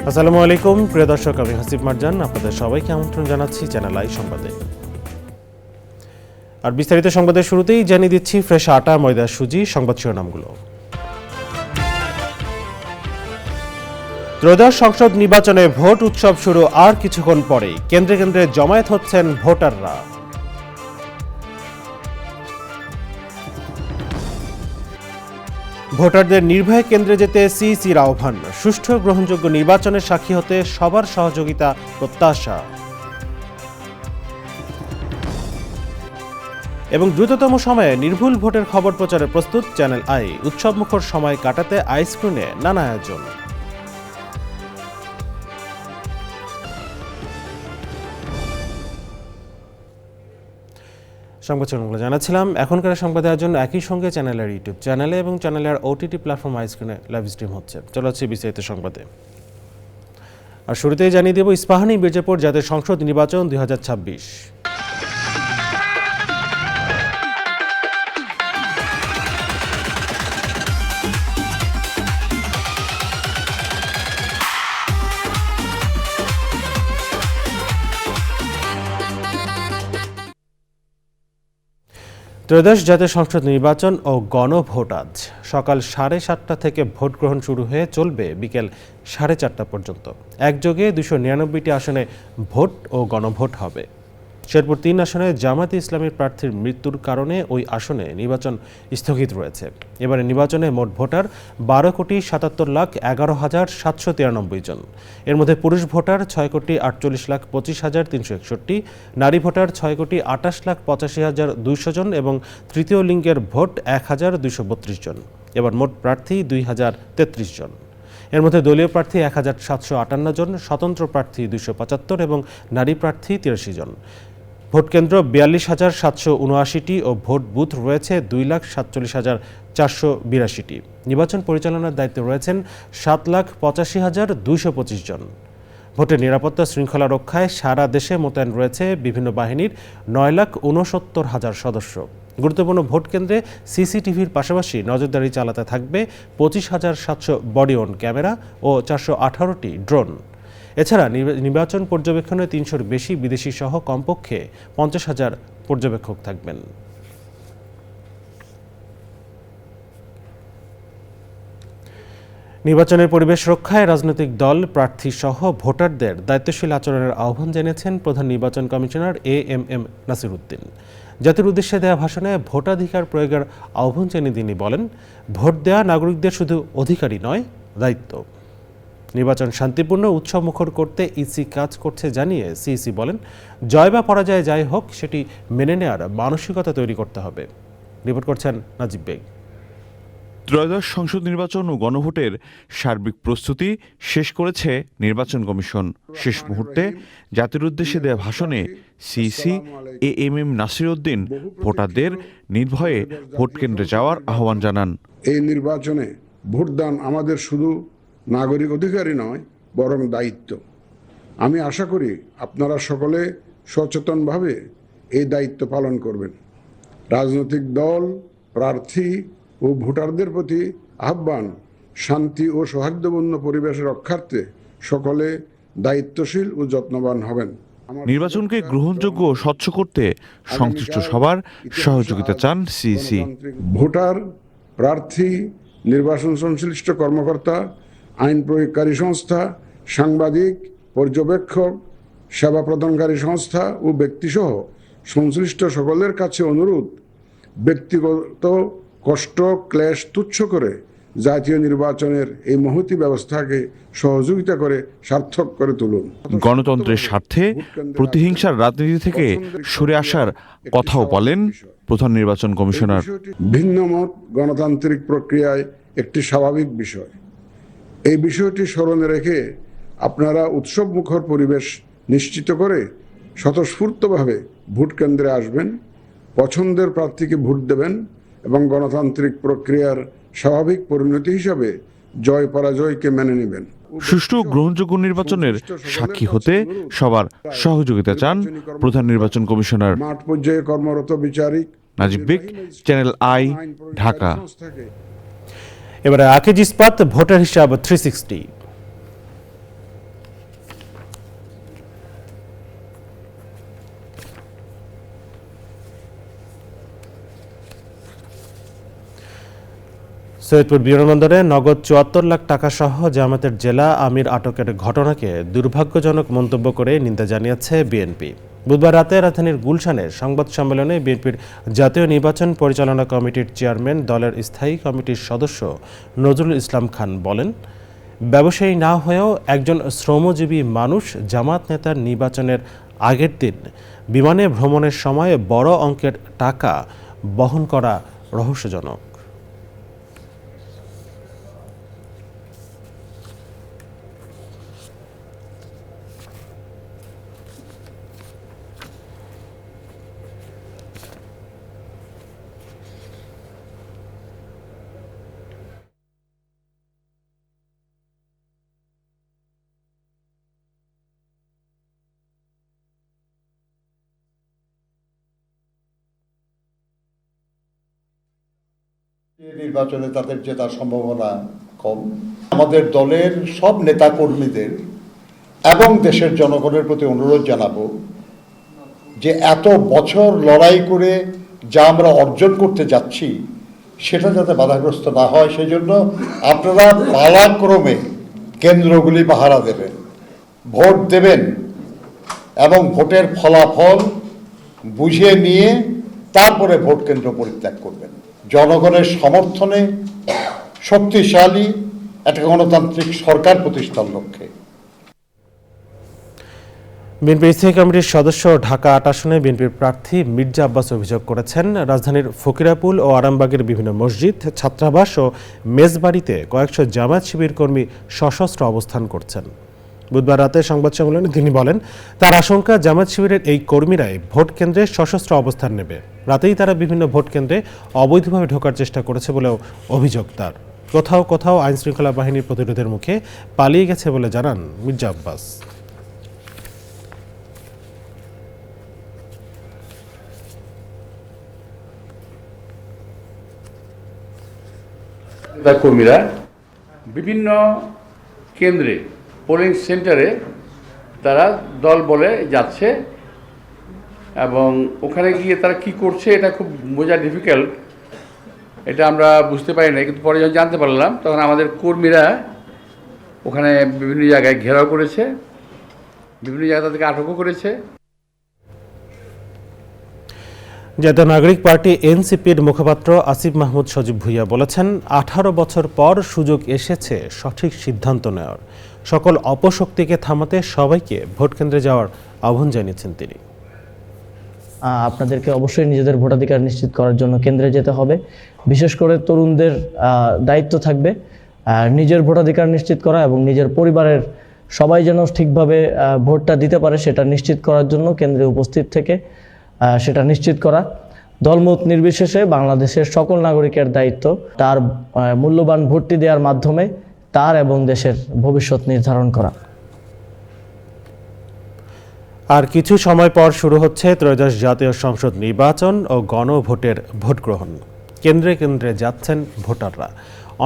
আসসালামু আলাইকুম প্রিয় দর্শক, আমি হাসিব মারজান আপনাদের সবাইকে আমন্ত্রণ জানাচ্ছি চ্যানেল আই সংবাদে। আর বিস্তারিত সংবাদের শুরুতেই জানিয়ে দিচ্ছি ফ্রেশ আটা, ময়দা, সুজি সংবাদ শিরোনামগুলো। ত্রয়োদশ সংসদ নির্বাচনে ভোট উৎসব শুরু আর কিছুক্ষণ পরেই কেন্দ্রে কেন্দ্রে জমায়েত হচ্ছেন ভোটাররা। ভোটারদের নির্ভয়ে কেন্দ্রে যেতে সিইসির আহ্বান, সুষ্ঠু গ্রহণযোগ্য নির্বাচনের সাক্ষী হতে সবার সহযোগিতা প্রত্যাশা। এবং দ্রুততম সময়ে নির্ভুল ভোটের খবর প্রচারে প্রস্তুত চ্যানেল আই, উৎসবমুখর সময় কাটাতে আইস্ক্রিনে নানা আয়োজন। সংবাদ শিরোনামগুলো জানাচ্ছিলাম। এখনকার সংবাদের জন্য একই সঙ্গে চ্যানেলের ইউটিউব চ্যানেলে এবং চ্যানেলের ওটিটি প্ল্যাটফর্ম আইস্ক্রিনে লাইভ স্ট্রিম হচ্ছে। চলে যাচ্ছে বিস্তারিত সংবাদে। আর শুরুতেই জানিয়ে দেব ইস্পাহানি মির্জাপুর জাতীয় সংসদ নির্বাচন 2026। ত্রয়োদশ জাতীয় সংসদ নির্বাচন ও গণভোট আজ সকাল 7:30 থেকে ভোট গ্রহণ শুরু হয়ে চলবে বিকেল 4:30 পর্যন্ত। একযোগে 299টি আসনে ভোট ও গণভোট হবে। শেরপুর 3 আসনে জামায়াতে ইসলামীর প্রার্থীর মৃত্যুর কারণে ওই আসনে নির্বাচন স্থগিত রয়েছে। এবারে নির্বাচনে মোট ভোটার 12,77,11,793 জন। এর মধ্যে পুরুষ ভোটার 6,48,25,361, নারী ভোটার 6,28,85,200 জন এবং তৃতীয় লিঙ্গের ভোট 1,232 জন। এবার মোট প্রার্থী 2,033 জন। এর মধ্যে দলীয় প্রার্থী 1,758 জন, স্বতন্ত্র প্রার্থী 275 এবং নারী প্রার্থী 83 জন। ভোটকেন্দ্র 42,779টি ও ভোট বুথ রয়েছে 2,47,482টি। নির্বাচন পরিচালনার দায়িত্বে রয়েছেন 7,85,225 জন। ভোটের নিরাপত্তা শৃঙ্খলা রক্ষায় সারা দেশে মোতায়েন রয়েছে বিভিন্ন বাহিনীর 9,69,000 সদস্য। গুরুত্বপূর্ণ ভোট কেন্দ্রে সিসিটিভির পাশাপাশি নজরদারি চালাতে থাকবে 25,700 বডি অন ক্যামেরা ও 418টি ড্রোন। এছাড়া নির্বাচন পর্যবেক্ষণে 300-র বেশি বিদেশি সহ কমপক্ষে 50,000 পর্যবেক্ষক থাকবেন। নির্বাচনের পরিবেশ রক্ষায় রাজনৈতিক দল, প্রার্থী সহ ভোটারদের দায়িত্বশীল আচরণের আহ্বান জানিয়েছেন প্রধান নির্বাচন কমিশনার এএমএম নাসির উদ্দিন। জাতির উদ্দেশ্যে দেওয়া ভাষণে ভোটাধিকার প্রয়োগের আহ্বান জানিয়ে তিনি বলেন, ভোট দেওয়া নাগরিকদের শুধু অধিকারই নয়, দায়িত্ব। নির্বাচন শান্তিপূর্ণ উৎসবমুখর করতে ইসি কাজ করছে জানিয়ে সিইসি বলেন, জয় বা পরাজয় যাই হোক সেটি মেনে নেওয়ার মানসিকতা তৈরি করতে হবে। রিপোর্ট করছেন নাজিব বেগ। ত্রয়োদশ সংসদ নির্বাচন ও গণভোটের সার্বিক প্রস্তুতি শেষ করেছে নির্বাচন কমিশন। শেষ মুহূর্তে জাতির উদ্দেশ্যে দেওয়া ভাষণে সিইসি এএমএম নাসির উদ্দিন ভোটারদের নির্ভয়ে ভোট কেন্দ্রে যাওয়ার আহ্বান জানান। এই নির্বাচনে ভোটদান আমাদের শুধু নাগরিক অধিকারই নয়, বরং দায়িত্ব। আমি আশা করি আপনারা সকলে সচেতনভাবে এই দায়িত্ব পালন করবেন। রাজনৈতিক দল, প্রার্থী ও ভোটারদের প্রতি আহ্বান, শান্তি ও সৌহার্দ্যপূর্ণ পরিবেশ রক্ষার্থে সকলে দায়িত্বশীল ও যত্নবান হবেন। নির্বাচনকে গ্রহণযোগ্য ও স্বচ্ছ করতে সংশ্লিষ্ট সবার সহযোগিতা চান সিইসি। ভোটার, প্রার্থী, নির্বাচন সংশ্লিষ্ট কর্মকর্তা, আইন প্রয়োগকারী সংস্থা, সাংবাদিক, পর্যবেক্ষক, সেবা প্রদানকারী সংস্থা ও ব্যক্তিসহ সংশ্লিষ্ট সকলের কাছে অনুরোধ, ব্যক্তিগত কষ্ট ক্লেশ তুচ্ছ করে জাতীয় নির্বাচনের এই মহতী ব্যবস্থাকে সহযোগিতা করে সার্থক করে তুলুন। গণতন্ত্রের স্বার্থে প্রতিহিংসার রাজনীতি থেকে সরে আসার কথাও বলেন প্রধান নির্বাচন কমিশনার। ভিন্ন মত গণতান্ত্রিক প্রক্রিয়ায় একটি স্বাভাবিক বিষয়। এই বিষয়টি স্মরণে রেখে আপনারা উৎসবমুখর পরিবেশ নিশ্চিত করে স্বতঃস্ফূর্তভাবে ভোট কেন্দ্রে আসবেন, পছন্দের প্রার্থীকে ভোট দেবেন এবং গণতান্ত্রিক প্রক্রিয়ার স্বাভাবিক পরিণতি হিসাবে জয় পরাজয়কে মেনে নেবেন। সুষ্ঠু গ্রহণযোগ্য নির্বাচনের সাক্ষী হতে সবার সহযোগিতা চান প্রধান নির্বাচন কমিশনার। মাঠ পর্যায়ে কর্মরত বিচারিক নাজিব বেগ, চ্যানেল আই, ঢাকা। এবারে আকিজ ইস্পাত ভোটার হিসাব 360। সৈয়দপুর বিমানবন্দরে নগদ ৭৪ লাখ টাকা সহ জামায়াতের জেলা আমির আটকের ঘটনাকে দুর্ভাগ্যজনক মন্তব্য করে নিন্দা জানিয়েছে বিএনপি। বুধবার রাতে রাজধানীর গুলশানের সংবাদ সম্মেলনে বিএনপির জাতীয় নির্বাচন পরিচালনা কমিটির চেয়ারম্যান দলের স্থায়ী কমিটির সদস্য নজরুল ইসলাম খান বলেন, ব্যবসায়ী না হয়েও একজন শ্রমজীবী মানুষ জামায়াত নেতার নির্বাচনের আগের দিন বিমানে ভ্রমণের সময় বড় অঙ্কের টাকা বহন করা রহস্যজনক। নির্বাচনে তাদের জেতার সম্ভাবনা কম। আমাদের দলের সব নেতা কর্মীদের এবং দেশের জনগণের প্রতি অনুরোধ জানাবো যে এত বছর লড়াই করে যা আমরা অর্জন করতে যাচ্ছি সেটা যাতে বাধাগ্রস্ত না হয়, সেই জন্য আপনারা পালাক্রমে কেন্দ্রগুলি পাহারা দেবেন, ভোট দেবেন এবং ভোটের ফলাফল বুঝে নিয়ে তারপরে ভোট কেন্দ্র পরিত্যাগ করবেন। জনগণের সমর্থনে শক্তিশালী একটা গণতান্ত্রিক সরকার প্রতিষ্ঠার লক্ষ্যে। বিএনপির স্থায়ী কমিটির সদস্য ঢাকা ৮ আসনে বিএনপির প্রার্থী মির্জা আব্বাস অভিযোগ করেছেন, রাজধানীর ফকিরাপুল ও আরামবাগের বিভিন্ন মসজিদ, ছাত্রাবাস ও মেজবাড়িতে কয়েকশো জামায়াত শিবির কর্মী সশস্ত্র অবস্থান করছেন। বুধবার রাতে সংবাদ সম্মেলনে তিনি বলেন, তার আশঙ্কা জামায়াত শিবিরের এই কর্মীরাই ভোট কেন্দ্রে সশস্ত্র অবস্থান নেবে। রাতেই তারা বিভিন্ন ভোট কেন্দ্রে অবৈধভাবে ঢোকার চেষ্টা করেছে বলেও অভিযোগ তার। কোথাও কোথাও আইনশৃঙ্খলা বাহিনীর প্রতিরোধের মুখে পালিয়ে গেছে বলে জানান মির্জা আব্বাস। কর্মীরা বিভিন্ন কেন্দ্রে, পোলিং সেন্টারে তারা দল বলে যাচ্ছে এবং ওখানে গিয়ে তারা কি করছে এটা খুব বোঝা ডিফিকাল্ট, এটা আমরা বুঝতে পারি না। কিন্তু পরে যখন জানতে পারলাম তখন আমাদের কর্মীরা ওখানে বিভিন্ন জায়গায় ঘেরাও করেছে, বিভিন্ন জায়গা তাদেরকে আটকও করেছে। জাতীয় নাগরিক পার্টি এনসিপির মুখপাত্র আসিফ মাহমুদ সজীব ভুইয়া বলেছেন, 18 বছর পর সুযোগ এসেছে সঠিক সিদ্ধান্ত নেওয়ার। সকল অপশক্তিকে থামাতে সবাইকে ভোট কেন্দ্রে যাওয়ার আহ্বান জানিয়েছেন তিনি। আপনাদেরকে অবশ্যই নিজেদের ভোটাধিকার নিশ্চিত করার জন্য কেন্দ্রে যেতে হবে। বিশেষ করে তরুণদের দায়িত্ব থাকবে নিজের ভোটাধিকার নিশ্চিত করা এবং নিজের পরিবারের সবাই যেন ঠিকভাবে ভোটটা দিতে পারে সেটা নিশ্চিত করার জন্য কেন্দ্রে উপস্থিত থেকে সেটা নিশ্চিত করা। দলমত নির্বিশেষে বাংলাদেশের সকল নাগরিকের দায়িত্ব তার মূল্যবান ভোটটি দেওয়ার মাধ্যমে তার এবং দেশের ভবিষ্যৎ নির্ধারণ করা। আর কিছু সময় পর শুরু হচ্ছে ত্রয়োদশ জাতীয় সংসদ নির্বাচন ও গণভোটের ভোট গ্রহণ। কেন্দ্রে কেন্দ্রে যাচ্ছেন ভোটাররা।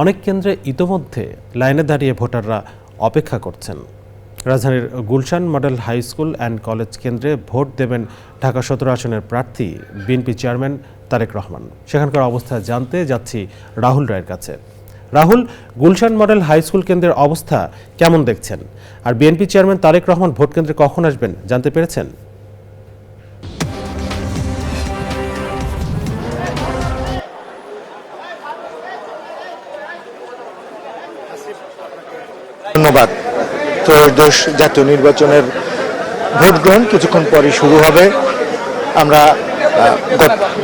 অনেক কেন্দ্রে ইতোমধ্যে লাইনে দাঁড়িয়ে ভোটাররা অপেক্ষা করছেন। রাজধানীর Gulshan model high school and college কেন্দ্রে ভোট দেবেন ঢাকা 17 আসনের প্রার্থী বিএনপি চেয়ারম্যান তারেক রহমান। সেখানকার অবস্থা জানতে যাচ্ছি রাহুল রায়ের কাছে। Rahul, Gulshan model high school কেন্দ্রের অবস্থা কেমন দেখছেন? আর BNP chairman Tarique Rahman vote কেন্দ্রে কখন আসবেন জানতে পেরেছেন? ধন্যবাদ। ত্রয়োদশ জাতীয় নির্বাচনের ভোট গ্রহণ কিছুক্ষণ পরে শুরু হবে। আমরা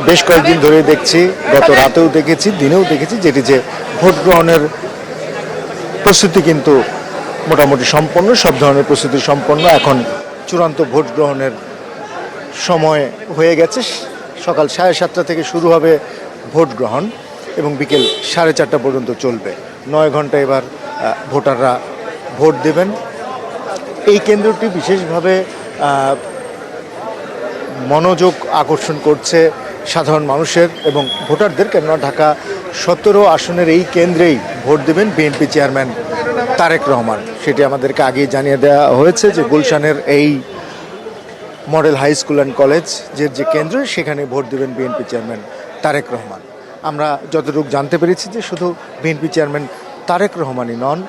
বেশ কয়েকদিন ধরে দেখছি, গত রাতেও দেখেছি, দিনেও দেখেছি, যেটি যে ভোট গ্রহণের প্রস্তুতি কিন্তু মোটামুটি সম্পন্ন, সব ধরনের প্রস্তুতি সম্পন্ন। এখন চূড়ান্ত ভোট গ্রহণের সময় হয়ে গেছে। সকাল 7:30 থেকে শুরু হবে ভোট গ্রহণ এবং বিকেল 4:30 পর্যন্ত চলবে। 9 ঘন্টা এবার ভোটাররা ভোট দেবেন। এই কেন্দ্রটি বিশেষভাবে মনোযোগ আকর্ষণ করছে সাধারণ মানুষের এবং ভোটারদের, কেননা ঢাকা 17 আসনের এই কেন্দ্রেই ভোট দেবেন বিএনপি চেয়ারম্যান তারেক রহমান। সেটি আমাদেরকে আগেই জানিয়ে দেওয়া হয়েছে যে গুলশানের এই model high school and college যে কেন্দ্র, সেখানে ভোট দেবেন বিএনপি চেয়ারম্যান তারেক রহমান। আমরা যতটুকু জানতে পেরেছি যে শুধু বিএনপি চেয়ারম্যান তারেক রহমানই নন,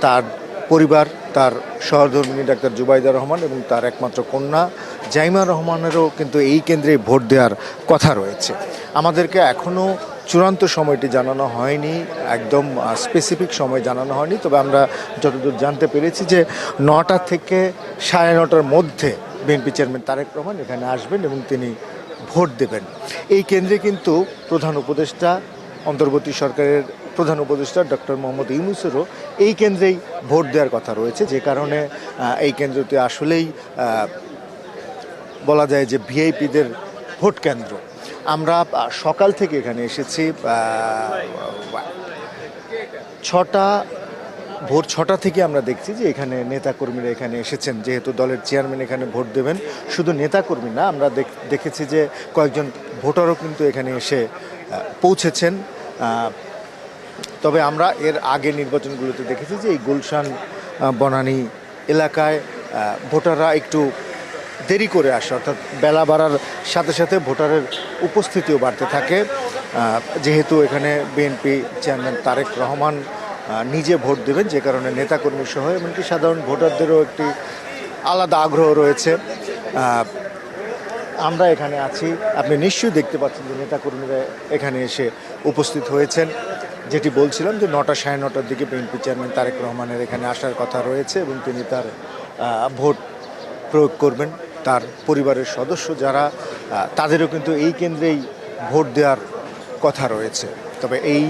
তার পরিবার, তার সহধর্মিণী ডাক্তার জুবাইদা রহমান এবং তার একমাত্র কন্যা জাইমা রহমানেরও কিন্তু এই কেন্দ্রে ভোট দেওয়ার কথা রয়েছে। আমাদেরকে এখনও চূড়ান্ত সময়টি জানানো হয়নি, একদম স্পেসিফিক সময় জানানো হয়নি, তবে আমরা যতদূর জানতে পেরেছি যে 9টা থেকে 9:30টার মধ্যে বিএনপি চেয়ারম্যান তারেক রহমান এখানে আসবেন এবং তিনি ভোট দেবেন। এই কেন্দ্রে কিন্তু প্রধান উপদেষ্টা, অন্তর্বর্তী সরকারের প্রধান উপদেষ্টা ডক্টর মোহাম্মদ ইউনূসেরও এই কেন্দ্রেই ভোট দেওয়ার কথা রয়েছে, যে কারণে এই কেন্দ্রটি আসলেই বলা যায় যে ভিআইপিদের ভোট কেন্দ্র। আমরা সকাল থেকে এখানে এসেছি, ভোর 6টা থেকে আমরা দেখছি যে এখানে নেতাকর্মীরা এখানে এসেছেন, যেহেতু দলের চেয়ারম্যান এখানে ভোট দেবেন। শুধু নেতাকর্মী না, আমরা দেখেছি যে কয়েকজন ভোটারও কিন্তু এখানে এসে পৌঁছেছেন। তবে আমরা এর আগে নির্বাচনগুলোতে দেখেছি যে এই গুলশান বনানী এলাকায় ভোটাররা একটু দেরি করে আসে, অর্থাৎ বেলা বাড়ার সাথে সাথে ভোটারের উপস্থিতিও বাড়তে থাকে। যেহেতু এখানে বিএনপি চেয়ারম্যান তারেক রহমান নিজে ভোট দেবেন, যে কারণে নেতাকর্মী সহ এমনকি সাধারণ ভোটারদেরও একটি আলাদা আগ্রহ রয়েছে। আমরা এখানে আছি, আপনি নিশ্চয়ই দেখতে পাচ্ছেন যে নেতাকর্মীরা এখানে এসে উপস্থিত হয়েছেন। যেটি বলছিলাম যে 9টা 9:30টার দিকে বিএনপি চেয়ারম্যান তারেক রহমানের এখানে আসার কথা রয়েছে এবং তিনি তার ভোট প্রয়োগ করবেন। তার পরিবারের সদস্য যারা, তাদেরও কিন্তু এই কেন্দ্রেই ভোট দেওয়ার কথা রয়েছে। তবে এই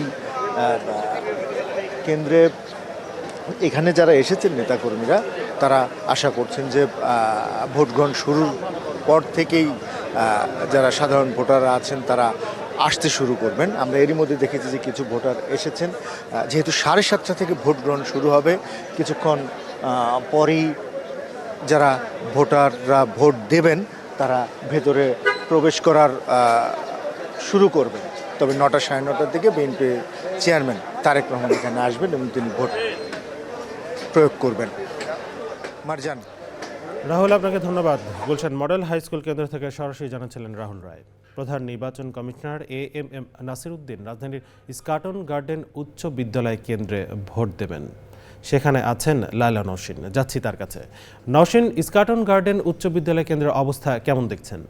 কেন্দ্রে এখানে যারা এসেছেন নেতাকর্মীরা, তারা আশা করছেন যে ভোট গ্রহণ শুরুর পর থেকেই যারা সাধারণ ভোটাররা আছেন তারা আসতে শুরু করবেন। আমরা এরই মধ্যে দেখেছি যে কিছু ভোটার এসেছেন। যেহেতু 7:30টা থেকে ভোট গ্রহণ শুরু হবে, কিছুক্ষণ পরেই যারা ভোটাররা ভোট দেবেন তারা ভেতরে প্রবেশ করার শুরু করবেন। তবে 9টা 9:30টার দিকে বিএনপি চেয়ারম্যান তারেক রহমান এখানে আসবেন এবং তিনি ভোট প্রয়োগ করবেন। মারজান। রাহুল, আপনাকে ধন্যবাদ। গুলশান মডেল হাই স্কুল কেন্দ্র থেকে সরাসরি জানাচ্ছিলেন রাহুল রায়। প্রধান নির্বাচন কমিশনার AMM নাসির উদ্দিন রাজধানীর স্কাটন গার্ডেন উচ্চ বিদ্যালয় কেন্দ্রে ভোট দেবেন। সেখানে আছেন লায়লা নওশিন, যাচ্ছি তার কাছে। নওশিন, স্কাটন গার্ডেন উচ্চ বিদ্যালয় কেন্দ্রের অবস্থা কেমন দেখছেন?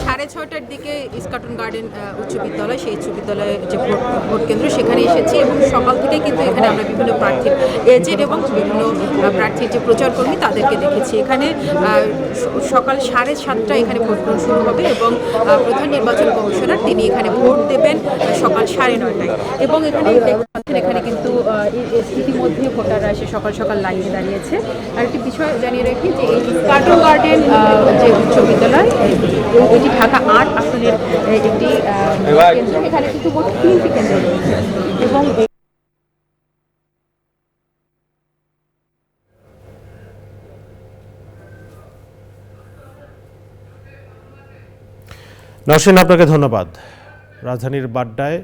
6:30টার দিকে স্কাটন গার্ডেন উচ্চ বিদ্যালয়, সেই উচ্চ বিদ্যালয়ে যে ভোট কেন্দ্র, সেখানে এসেছি এবং সকাল থেকে কিন্তু এখানে আমরা বিভিন্ন প্রার্থীর এজেন্ট এবং বিভিন্ন প্রার্থীর যে প্রচারকর্মী তাদেরকে দেখেছি। এখানে সকাল 7:30 এখানে ভোট গ্রহণ শুরু হবে এবং প্রধান নির্বাচন কমিশনার তিনি এখানে ভোট দেবেন সকাল 9:30টায়। এবং এখানে কিন্তু ইতিমধ্যে ভোটাররা এসে সকাল সকাল লাইনে দাঁড়িয়েছে। আর একটি বিষয় জানিয়ে রাখি যে এই স্কাটন গার্ডেন যে উচ্চ বিদ্যালয়, এটি ঢাকা 8 আসনের একটি কেন্দ্র। এখানে কিন্তু মোট 3টি কেন্দ্র রয়েছে এবং নওশিন, আপনাকে ধন্যবাদ। রাজধানীর বাড্ডায়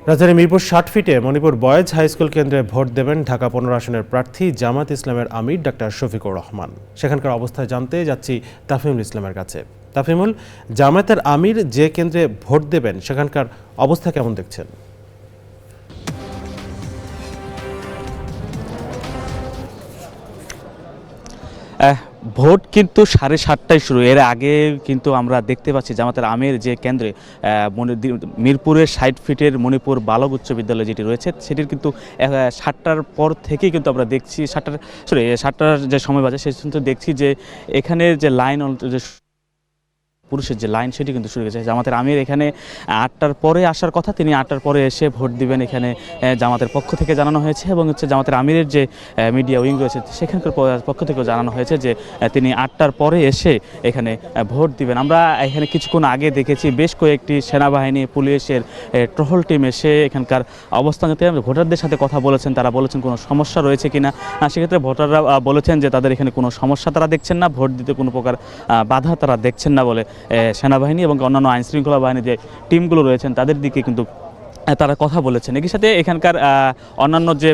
রাজধানী মিরপুর 60 ফিটে মণিপুর বয়েজ হাই স্কুল কেন্দ্রে ভোট দেবেন ঢাকা 15 আসনের প্রার্থী জামাত ইসলামের আমির ডাক্তার শফিকুর রহমান। সেখানকার অবস্থা জানতে যাচ্ছি তাফিমুল ইসলামের কাছে। তাফিমুল, জামাতের আমির যে কেন্দ্রে ভোট দেবেন সেখানকার অবস্থা কেমন দেখছেন? ভোট কিন্তু 7:30টায় শুরু। এর আগে কিন্তু আমরা দেখতে পাচ্ছি জামাতের আমির যে কেন্দ্রে মিরপুরের 60 ফিটের মণিপুর বালক উচ্চ বিদ্যালয় যেটি রয়েছে, সেটির কিন্তু 7টার পর থেকেই কিন্তু আমরা দেখছি 7টার যে সময় বাজে সে কিন্তু দেখছি যে এখানে যে লাইন পুরুষের যে লাইন সেটি কিন্তু শুরু হয়েছে। জামাতের আমির এখানে 8টার পরে আসার কথা, তিনি 8টার পরে এসে ভোট দিবেন এখানে জামাতের পক্ষ থেকে জানানো হয়েছে। এবং জামাতের আমিরের যে মিডিয়া উইং রয়েছে সেখানকার পক্ষ থেকেও জানানো হয়েছে যে তিনি 8টার পরে এসে এখানে ভোট দিবেন। আমরা এখানে কিছুক্ষণ আগে দেখেছি বেশ কয়েকটি সেনাবাহিনী, পুলিশের টহল টিম এসে এখানকার অবস্থান যাতে ভোটারদের সাথে কথা বলেছেন। তারা বলেছেন কোনো সমস্যা রয়েছে কিনা। সেক্ষেত্রে ভোটাররা বলেছেন যে তাদের এখানে কোনো সমস্যা তারা দেখছেন না, ভোট দিতে কোনো প্রকার বাধা তারা দেখছেন না বলে সেনাবাহিনী এবং অন্যান্য আইনশৃঙ্খলা বাহিনী যে টিমগুলো রয়েছেন তাদের দিকে কিন্তু তারা কথা বলেছেন। একই সাথে এখানকার অন্যান্য যে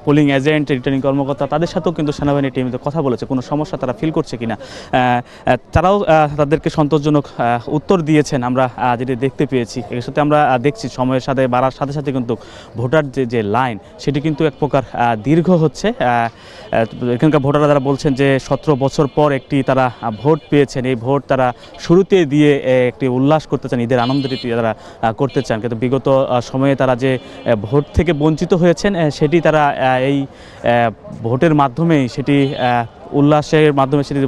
পোলিং এজেন্ট, রিটার্নিং কর্মকর্তা, তাদের সাথেও কিন্তু সেনাবাহিনী টিম কথা বলেছে কোনো সমস্যা তারা ফিল করছে কিনা। তারাও তাদেরকে সন্তোষজনক উত্তর দিয়েছেন, আমরা যেটি দেখতে পেয়েছি। এর সাথে আমরা দেখছি সময়ের সাথে বাড়ার সাথে সাথে কিন্তু ভোটার যে লাইন সেটি কিন্তু এক প্রকার দীর্ঘ হচ্ছে। এখানকার ভোটাররা তারা বলছেন যে 17 বছর পর একটি তারা ভোট পেয়েছেন, এই ভোট তারা শুরুতে দিয়ে একটি উল্লাস করতে চান, ঈদের আনন্দটি তারা করতে চান। কিন্তু বিগত সময়ে তারা যে ভোট থেকে বঞ্চিত হয়েছেন সেটি তারা এই ভোটের মাধ্যমেই সেটি উল্লাসের মাধ্যমে সেটি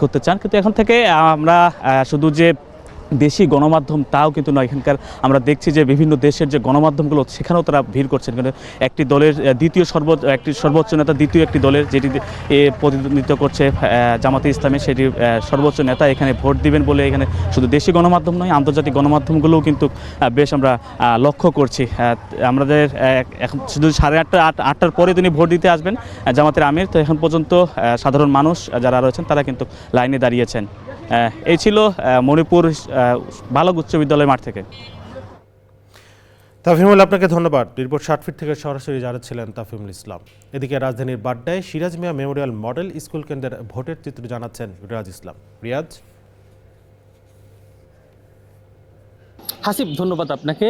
করতে চান। কিন্তু এখন থেকে আমরা শুধু যে দেশি গণমাধ্যম তাও কিন্তু নয়, এখানকার আমরা দেখছি যে বিভিন্ন দেশের যে গণমাধ্যমগুলো সেখানেও তারা ভিড় করছেন। কিন্তু একটি দলের সর্বোচ্চ নেতা দ্বিতীয় একটি দলের যেটি প্রতিনিধিত্ব করছে জামাতে ইসলামী, সেটি সর্বোচ্চ নেতা এখানে ভোট দিবেন বলে এখানে শুধু দেশি গণমাধ্যম নয়, আন্তর্জাতিক গণমাধ্যমগুলোও কিন্তু বেশ আমরা লক্ষ্য করছি। আমাদের এখন শুধু 8:30-8টার পরে তিনি ভোট দিতে আসবেন জামাতের আমির। তো এখন পর্যন্ত সাধারণ মানুষ যারা রয়েছেন তারা কিন্তু লাইনে দাঁড়িয়েছেন। এই ছিল মণিপুর বালক উচ্চ বিদ্যালয় মাঠ থেকে। তাফিমুল, আপনাকে ধন্যবাদ। রিপোর্ট 60 ফিট থেকে সরাসরি জানাচ্ছিলেন তাফিমুল ইসলাম। এদিকে রাজধানীর বাড্ডায় Siraj Mia Memorial model school কেন্দ্রের ভোটের চিত্র জানাচ্ছেন রিয়াজ ইসলাম। রিয়াজ। হাসিব, ধন্যবাদ আপনাকে।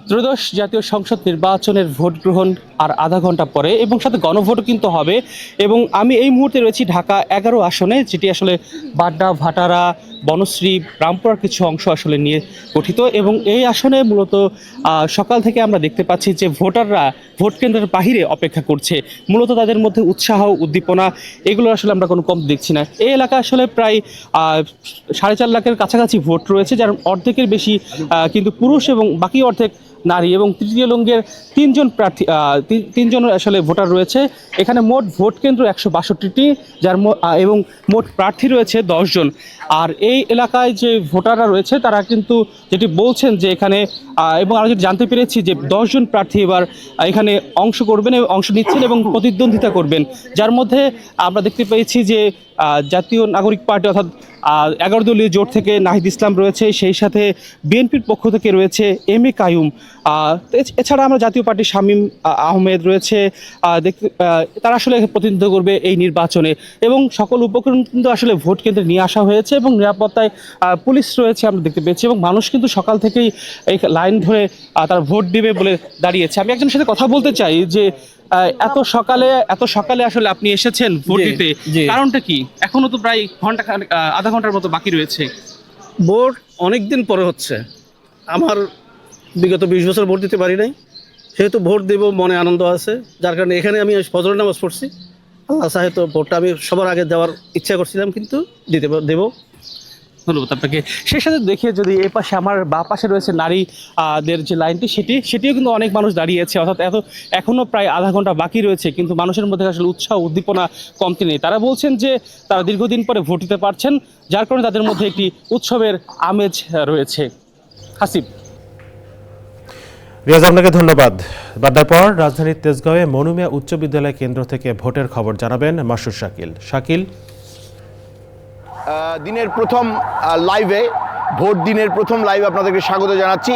ত্রয়োদশ জাতীয় সংসদ নির্বাচনের ভোট গ্রহণ আর আধা ঘন্টা পরে এবং সাথে গণভোটও কিন্তু হবে। এবং আমি এই মুহূর্তে রয়েছি ঢাকা 11 আসনে, যেটি আসলে বাড্ডা, ভাটারা, বনশ্রী, রামপুরার কিছু অংশ আসলে নিয়ে গঠিত। এবং এই আসনে মূলত সকাল থেকে আমরা দেখতে পাচ্ছি যে ভোটাররা ভোট কেন্দ্রের বাহিরে অপেক্ষা করছে। মূলত তাদের মধ্যে উৎসাহ, উদ্দীপনা এগুলো আসলে আমরা কোনো কম দেখছি না। এই এলাকা আসলে প্রায় 4.5 লাখের কাছাকাছি ভোট রয়েছে, যার অর্ধেকের বেশি কিন্তু পুরুষ এবং বাকি অর্ধেক নারী। এবং তৃতীয় লিঙ্গের 3জন আসলে ভোটার রয়েছে। এখানে মোট ভোট কেন্দ্র 162টি, এবং মোট প্রার্থী রয়েছে 10 জন। আর এই এলাকায় যে ভোটাররা রয়েছে তারা কিন্তু যেটি বলছেন যে এখানে, এবং আমরা যেটি জানতে পেরেছি যে 10 জন প্রার্থী এবার এখানে অংশ নিচ্ছেন এবং প্রতিদ্বন্দ্বিতা করবেন। যার মধ্যে আমরা দেখতে পেয়েছি যে জাতীয় নাগরিক পার্টি অর্থাৎ 11 দলীয় জোট থেকে নাহিদ ইসলাম রয়েছে, সেই সাথে বিএনপির পক্ষ থেকে রয়েছে এম.এ. কাইয়ুম। এছাড়া আমরা জাতীয় পার্টির শামীম আহমেদ রয়েছে, তারা আসলে প্রতিনিধিত্ব করবে এই নির্বাচনে। এবং সকল উপকরণ কিন্তু আসলে ভোট কেন্দ্রে নিয়ে আসা হয়েছে এবং নিরাপত্তায় পুলিশ রয়েছে আমরা দেখতে পেয়েছি। এবং মানুষ কিন্তু সকাল থেকেই এই লাইন ধরে তারা ভোট দিবে বলে দাঁড়িয়েছে। আমি একজনের সাথে কথা বলতে চাই যে এত সকালে আসলে আপনি এসেছেন ভোট দিতে, কারণটা কি? এখনো তো প্রায় আধা ঘন্টার মতো বাকি রয়েছে। ভোট অনেক দিন পরে হচ্ছে, আমার বিগত 20 বছর ভোট দিতে পারি নাই, সেহেতু ভোট দেব মনে আনন্দ আছে, যার কারণে এখানে আমি ফজরের নামাজ পড়ছি। আল্লাহ চাহে তো ভোটটা আমি সবার আগে দেওয়ার ইচ্ছা করছিলাম, কিন্তু দেব। ধন্যবাদ আপনাকে। সেই সাথে দেখে যদি এ পাশে আমার বা পাশে রয়েছে নারীদের যে লাইনটি, সেটিও কিন্তু অনেক মানুষ দাঁড়িয়েছে, অর্থাৎ এখনও প্রায় আধা ঘন্টা বাকি রয়েছে, কিন্তু মানুষের মধ্যে আসলে উৎসাহ, উদ্দীপনা কমতি নেই। তারা বলছেন যে তারা দীর্ঘদিন পরে ভোট দিতে পারছেন, যার কারণে তাদের মধ্যে একটি উৎসবের আমেজ রয়েছে। হাসিব। রিয়াজ, আপনাকে ধন্যবাদ। বাড্ডার পর রাজধানীর তেজগাঁওয়ে মনুমিয়া উচ্চ বিদ্যালয় কেন্দ্র থেকে ভোটের খবর জানাবেন মাসুর শাকিল। দিনের প্রথম লাইভে আপনাদেরকে স্বাগত জানাচ্ছি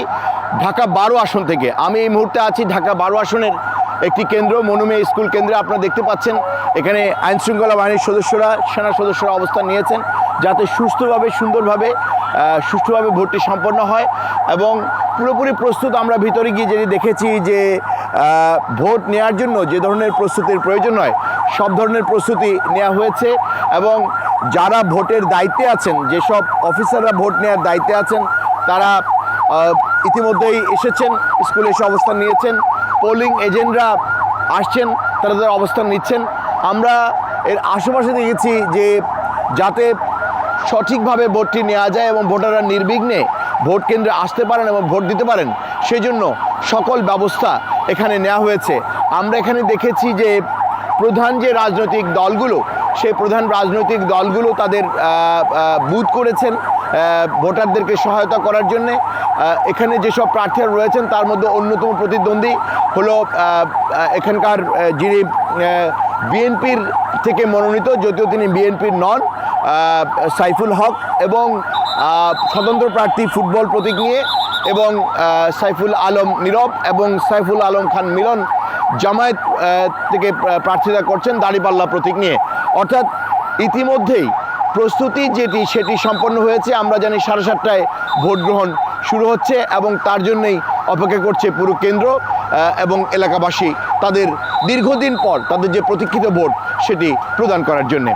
ঢাকা 12 আসন থেকে। আমি এই মুহূর্তে আছি ঢাকা 12 আসনের একটি কেন্দ্র, মনুমিয়া স্কুল কেন্দ্রে। আপনারা দেখতে পাচ্ছেন এখানে আইনশৃঙ্খলা বাহিনীর সদস্যরা, সেনা সদস্যরা অবস্থান নিয়েছেন যাতে সুষ্ঠুভাবে ভোটটি সম্পন্ন হয় এবং পুরোপুরি প্রস্তুত। আমরা ভিতরে গিয়ে যেটি দেখেছি যে ভোট নেওয়ার জন্য যে ধরনের প্রস্তুতির প্রয়োজন হয় সব ধরনের প্রস্তুতি নেওয়া হয়েছে। এবং যারা ভোটের দায়িত্বে আছেন, যেসব অফিসাররা ভোট নেওয়ার দায়িত্বে আছেন, তারা ইতিমধ্যেই এসেছেন, স্কুলে এসে অবস্থান নিয়েছেন। পোলিং এজেন্টরা আসছেন, তারা তাদের অবস্থান নিচ্ছেন। আমরা এর আশেপাশে দেখেছি যে যাতে সঠিকভাবে ভোটটি নেওয়া যায় এবং ভোটাররা নির্বিঘ্নে ভোট কেন্দ্রে আসতে পারেন এবং ভোট দিতে পারেন, সেই জন্য সকল ব্যবস্থা এখানে নেওয়া হয়েছে। আমরা এখানে দেখেছি যে প্রধান যে রাজনৈতিক দলগুলো, সেই প্রধান রাজনৈতিক দলগুলো তাদের বুথ করেছেন ভোটারদেরকে সহায়তা করার জন্যে। এখানে যেসব প্রার্থীরা রয়েছেন তার মধ্যে অন্যতম প্রতিদ্বন্দ্বী হলো এখানকার যিনি বিএনপির থেকে মনোনীত, যদিও তিনি বিএনপির নন, সাইফুল হক, এবং স্বতন্ত্র প্রার্থী ফুটবল প্রতীক নিয়ে এবং সাইফুল আলম নীরব এবং সাইফুল আলম খান মিলন জামায়াত থেকে প্রার্থিতা করছেন দাঁড়িপাল্লা প্রতীক নিয়ে। অর্থাৎ ইতিমধ্যেই প্রস্তুতি সেটি সম্পন্ন হয়েছে। আমরা জানি 7:30টায় ভোট গ্রহণ শুরু হচ্ছে এবং তার জন্যই অপেক্ষা করছে পুরো কেন্দ্র এবং এলাকাবাসী তাদের দীর্ঘদিন পর তাদের যে প্রতীক্ষিত ভোট সেটি প্রদান করার জন্যে।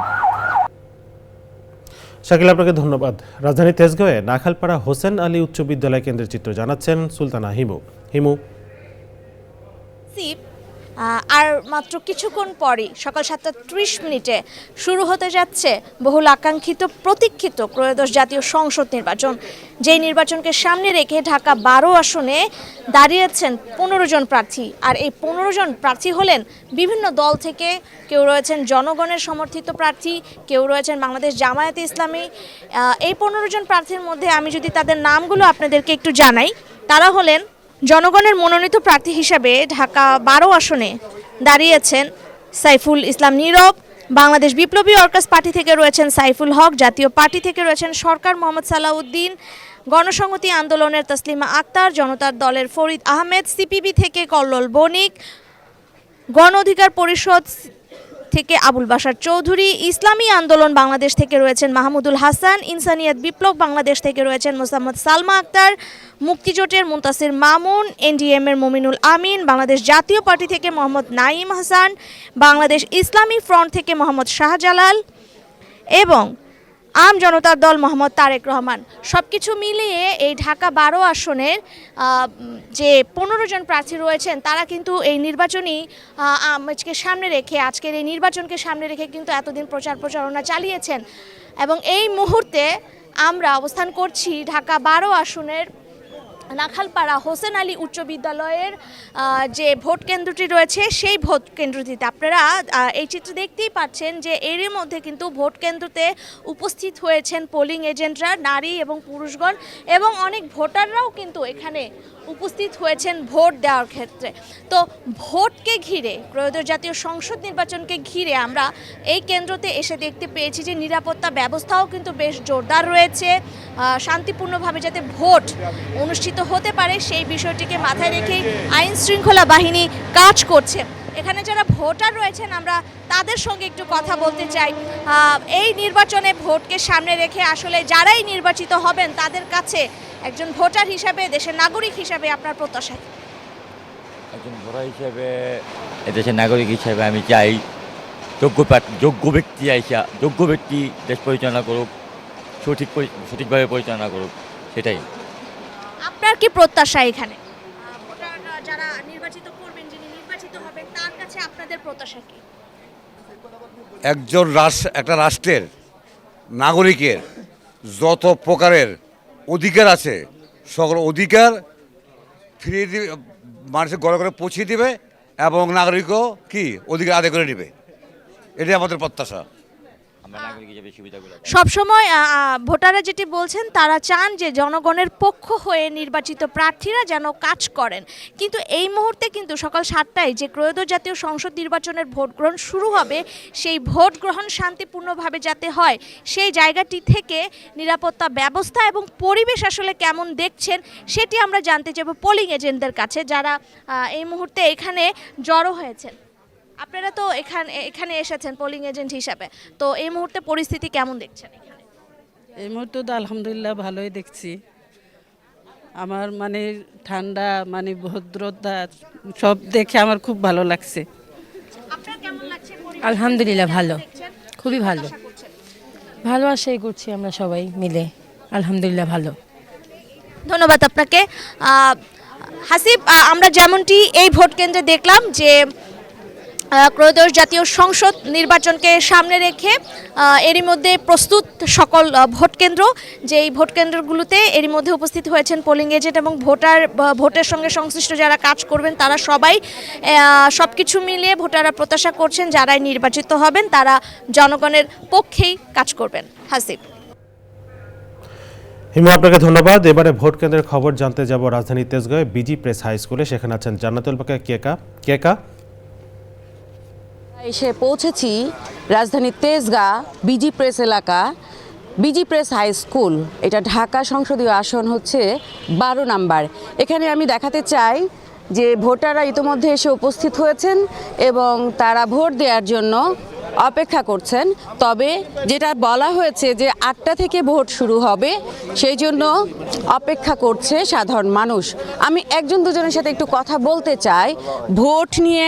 শাকিল, আপনাকে ধন্যবাদ। রাজধানী তেজগাঁওয়ে নাখালপাড়া হোসেন আলী উচ্চ বিদ্যালয় কেন্দ্রের চিত্র জানাচ্ছেন সুলতানা হিমু। আর মাত্র কিছুক্ষণ পরই সকাল 7:30 শুরু হতে যাচ্ছে বহুল আকাঙ্ক্ষিত প্রতীক্ষিত ত্রয়োদশ জাতীয় সংসদ নির্বাচন। যেই নির্বাচনকে সামনে রেখে ঢাকা 12 আসনে দাঁড়িয়েছেন 15 জন প্রার্থী। আর এই 15 জন প্রার্থী হলেন বিভিন্ন দল থেকে। কেউ রয়েছেন জনগণের সমর্থিত প্রার্থী, কেউ রয়েছেন বাংলাদেশ জামায়াতে ইসলামী। এই 15 জন প্রার্থীর মধ্যে আমি যদি তাদের নামগুলো আপনাদেরকে একটু জানাই, তারা হলেন জনগণের মনোনীত প্রার্থী হিসেবে ঢাকা 12 আসনে দাঁড়িয়েছেন সাইফুল ইসলাম নীরব, বাংলাদেশ বিপ্লবী ওয়ার্কার্স পার্টি থেকে রয়েছেন সাইফুল হক, জাতীয় পার্টি থেকে রয়েছেন সরকার মোহাম্মদ সালাউদ্দিন, গণসংহতি আন্দোলনের তসলিমা আক্তার, জনতার দলের ফরিদ আহমেদ, সিপিবি থেকে কল্লোল বণিক, গণ অধিকার পরিষদ থেকে আবুল বাশার চৌধুরী, ইসলামী আন্দোলন বাংলাদেশ থেকে রয়েছেন মাহমুদুল হাসান, ইনসানিয়াত বিপ্লব বাংলাদেশ থেকে রয়েছেন মোসাম্মদ সালমা আক্তার, মুক্তিজোটের মুনতাসির মামুন, এনডিএম এর মমিনুল আমিন, বাংলাদেশ জাতীয় পার্টি থেকে মোহাম্মদ নাঈম হাসান, বাংলাদেশ ইসলামী ফ্রন্ট থেকে মোহাম্মদ শাহজালাল এবং আম জনতার দল মোহাম্মদ তারেক রহমান। সবকিছু মিলিয়ে এই ঢাকা 12 আসনের যে 15 জন প্রার্থী রয়েছেন তারা কিন্তু এই নির্বাচনী আজকের এই নির্বাচনকে সামনে রেখে কিন্তু এতদিন প্রচারণা চালিয়েছেন। এবং এই মুহূর্তে আমরা অবস্থান করছি ঢাকা 12 আসনের নাখালপাড়া হোসেন আলী উচ্চ বিদ্যালয়ের যে ভোট কেন্দ্রটি রয়েছে সেই ভোট কেন্দ্রটিতে। আপনারা এই চিত্র দেখতেই পাচ্ছেন যে এরই মধ্যে কিন্তু ভোট কেন্দ্রতে উপস্থিত হয়েছেন পোলিং এজেন্টরা, নারী এবং পুরুষগণ, এবং অনেক ভোটাররাও কিন্তু এখানে উপস্থিত হয়েছেন ভোট দেওয়ার ক্ষেত্রে। তো ভোটকে ঘিরে, ত্রয়োদশ জাতীয় সংসদ নির্বাচনকে ঘিরে আমরা এই কেন্দ্রতে এসে দেখতে পেয়েছি যে নিরাপত্তা ব্যবস্থাও কিন্তু বেশ জোরদার রয়েছে। শান্তিপূর্ণভাবে যাতে ভোট অনুষ্ঠিত হতে পারে সেই বিষয়টিকে মাথায় রেখেই আইন শৃঙ্খলা বাহিনী কাজ করছে। এখানে যারা ভোটার রয়েছেন আমরা তাদের সঙ্গে একটু কথা বলতে চাই। এই নির্বাচনে ভোটকে সামনে রেখে আসলে যারাই নির্বাচিত হবেন তাদের কাছে একজন ভোটার হিসাবে, দেশের নাগরিক হিসাবে আপনার প্রত্যাশা? একজন ভোটার হিসেবে, দেশের নাগরিক হিসেবে আমি চাই যোগ্য ব্যক্তি দেশ পরিচালনা করুক, সঠিকভাবে পরিচালনা করুক, সেটাই। আপনার কি প্রত্যাশা এখানে? যারা নির্বাচিত করবেন, যিনি নির্বাচিত হবেন, তার কাছে আপনাদের প্রত্যাশা কি? একটা রাষ্ট্রের নাগরিকের যত প্রকারের অধিকার আছে সকল অধিকার ফিরিয়ে দিবে, মানুষের ঘরে ঘরে পৌঁছে দিবে এবং নাগরিকও কি অধিকার আদায় করে নেবে, এটাই আমাদের প্রত্যাশা। সবসময় ভোটাররা যেটি বলছেন, তারা চান যে জনগণের পক্ষ হয়ে নির্বাচিত প্রার্থীরা যেন কাজ করেন। কিন্তু এই মুহূর্তে কিন্তু সকাল 7টায় যে ত্রয়োদশ জাতীয় সংসদ নির্বাচনের ভোট গ্রহণ শুরু হবে, সেই ভোট গ্রহণ শান্তিপূর্ণভাবে যাতে হয় সেই জায়গাটি থেকে নিরাপত্তা ব্যবস্থা এবং পরিবেশ আসলে কেমন দেখছেন সেটি আমরা জানতে চাইব পোলিং এজেন্টদের কাছে, যারা এই মুহূর্তে এখানে জড়ো হয়েছেন। আপনারা তো এখানে এসেছেন পোলিং এজেন্ট হিসাবে, তো এই মুহূর্তে পরিস্থিতি কেমন দেখছেন এখানে? এই মুহূর্তে তো আলহামদুলিল্লাহ ভালোই দেখছি। আমার ঠান্ডা, ভদ্রতা সব দেখে আমার খুব ভালো লাগছে। আপনার কেমন লাগছে? আলহামদুলিল্লাহ ভালো, খুবই ভালো, ভালো আশাই করছি আমরা সবাই মিলে। আলহামদুলিল্লাহ ভালো। ধন্যবাদ আপনাকে। হাসিব, আমরা যেমনটি এই ভোট কেন্দ্রে দেখলাম যে ত্রয়োদশ জাতীয় সংসদ নির্বাচনকে সামনে রেখে এরই মধ্যে প্রস্তুত সকল ভোট কেন্দ্র। যেই ভোট কেন্দ্রগুলোতে এরই মধ্যে উপস্থিত হয়েছেন পোলিং এজেন্ট এবং ভোটের সঙ্গে সংশ্লিষ্ট যারা কাজ করবেন তারা সবাই। সব কিছু মিলিয়ে ভোটাররা প্রত্যাশা করছেন যারাই নির্বাচিত হবেন তারা জনগণের পক্ষেই কাজ করবেন। হাসিব। হিমু, আপনাকে ধন্যবাদ। এবারে ভোট কেন্দ্রের খবর জানতে যাব রাজধানী তেজগাঁওয়ে বিজি প্রেস হাই স্কুলে। সেখানে আছেন জান্নাতুল বাকা কেকা। এসে পৌঁছেছি রাজধানী তেজগাঁ বিজি প্রেস এলাকা, বিজি প্রেস হাই স্কুল, এটা ঢাকা সংসদীয় আসন হচ্ছে 12 নাম্বার। এখানে আমি দেখাতে চাই যে ভোটাররা ইতিমধ্যে এসে উপস্থিত হয়েছেন এবং তারা ভোট দেওয়ার জন্য অপেক্ষা করছেন। তবে যেটা বলা হয়েছে যে 8টা থেকে ভোট শুরু হবে, সেই জন্য অপেক্ষা করছে সাধারণ মানুষ। আমি একজন দুজনের সাথে একটু কথা বলতে চাই ভোট নিয়ে,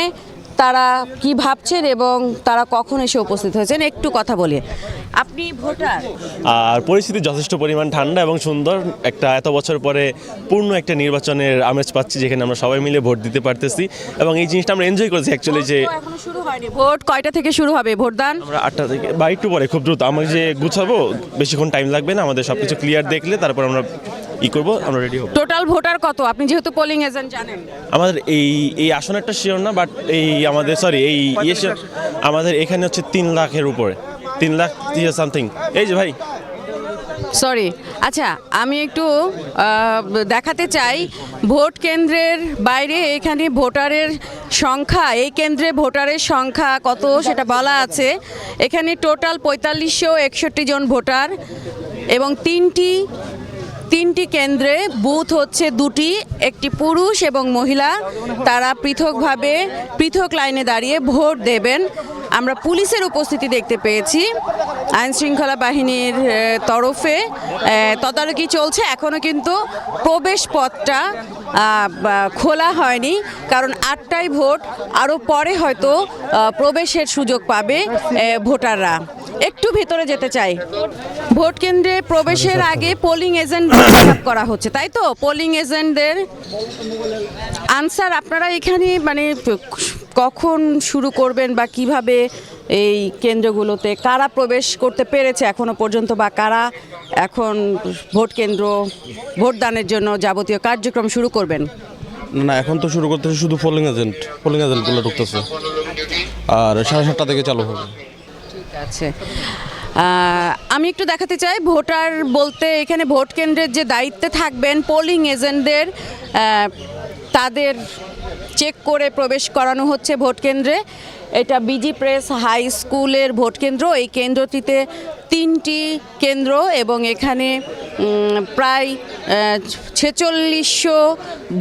তারা কি ভাবছেন এবং তারা কখন এসে উপস্থিত হয়েছেন, একটু কথা বলি। আপনি ভোটার? আর পরিস্থিতি যথেষ্ট পরিমাণ ঠান্ডা এবং সুন্দর, একটা এত বছর পরে পূর্ণ একটা নির্বাচনের আমেজ পাচ্ছি, যেখানে আমরা সবাই মিলে ভোট দিতে পারতেছি এবং এই জিনিসটা আমরা এনজয় করছি অ্যাকচুয়ালি। যে এখনো শুরু হয়নি, ভোট কয়টা থেকে শুরু হবে ভোটদান? আমরা 8টা থেকে বা একটু পরে, খুব দ্রুত আমরা যে গুছাবো, বেশিক্ষণ টাইম লাগবে না, আমাদের সবকিছু ক্লিয়ার দেখলে তারপর আমরা করবো, আমরা রেডি হবো। টোটাল ভোটার কত? আপনি যেহেতু পোলিং এজেন্ট জানেন। আমাদের এই আসনেরটা শিওর না, বাট আমাদের আমাদের এখানে হচ্ছে 3 লাখের উপরে, 3 লাখ সামথিং। এই যে ভাই, সরি, আচ্ছা আমি একটু দেখাতে চাই ভোট কেন্দ্রের বাইরে এখানে ভোটারের সংখ্যা, এই কেন্দ্রে ভোটারের সংখ্যা কত সেটা বলা আছে। এখানে টোটাল 4561 জন ভোটার এবং তিনটি কেন্দ্রে বুথ হচ্ছে 2টি, একটি পুরুষ এবং মহিলা। তারা পৃথকভাবে পৃথক লাইনে দাঁড়িয়ে ভোট দেবেন। আমরা পুলিশের উপস্থিতি দেখতে পেয়েছি, আইনশৃঙ্খলা বাহিনীর তরফে তদারকি চলছে। এখনও কিন্তু প্রবেশ পথটা খোলা হয়নি, কারণ 8টায় ভোট, আরও পরে হয়তো প্রবেশের সুযোগ পাবে ভোটাররা। একটু ভেতরে যেতে চাই। ভোট কেন্দ্রে প্রবেশের আগে পোলিং এজেন্ট করা হচ্ছে, তাই তো? পোলিং এজেন্টদের আনসার, আপনারা এখানে মানে কখন শুরু করবেন বা কিভাবে এই কেন্দ্রগুলোতে কারা প্রবেশ করতে পেরেছে এখনো পর্যন্ত, বা কারা এখন ভোটদানের জন্য যাবতীয় কার্যক্রম শুরু করবেন? না, এখন তো শুরু করতেছে শুধু পোলিং এজেন্টগুলো ঢুকতেছে, আর 7:30 থেকে চালু হবে। ঠিক আছে, আমি একটু দেখাতে চাই ভোটার বলতে এখানে ভোট কেন্দ্রের যে দায়িত্বে থাকবেন পোলিং এজেন্টদের, তাদের চেক করে প্রবেশ করানো হচ্ছে ভোট কেন্দ্রে। এটা বিজি প্রেস হাই স্কুলের ভোট কেন্দ্র। এই কেন্দ্রটিতে 3টি কেন্দ্র এবং এখানে প্রায় 4600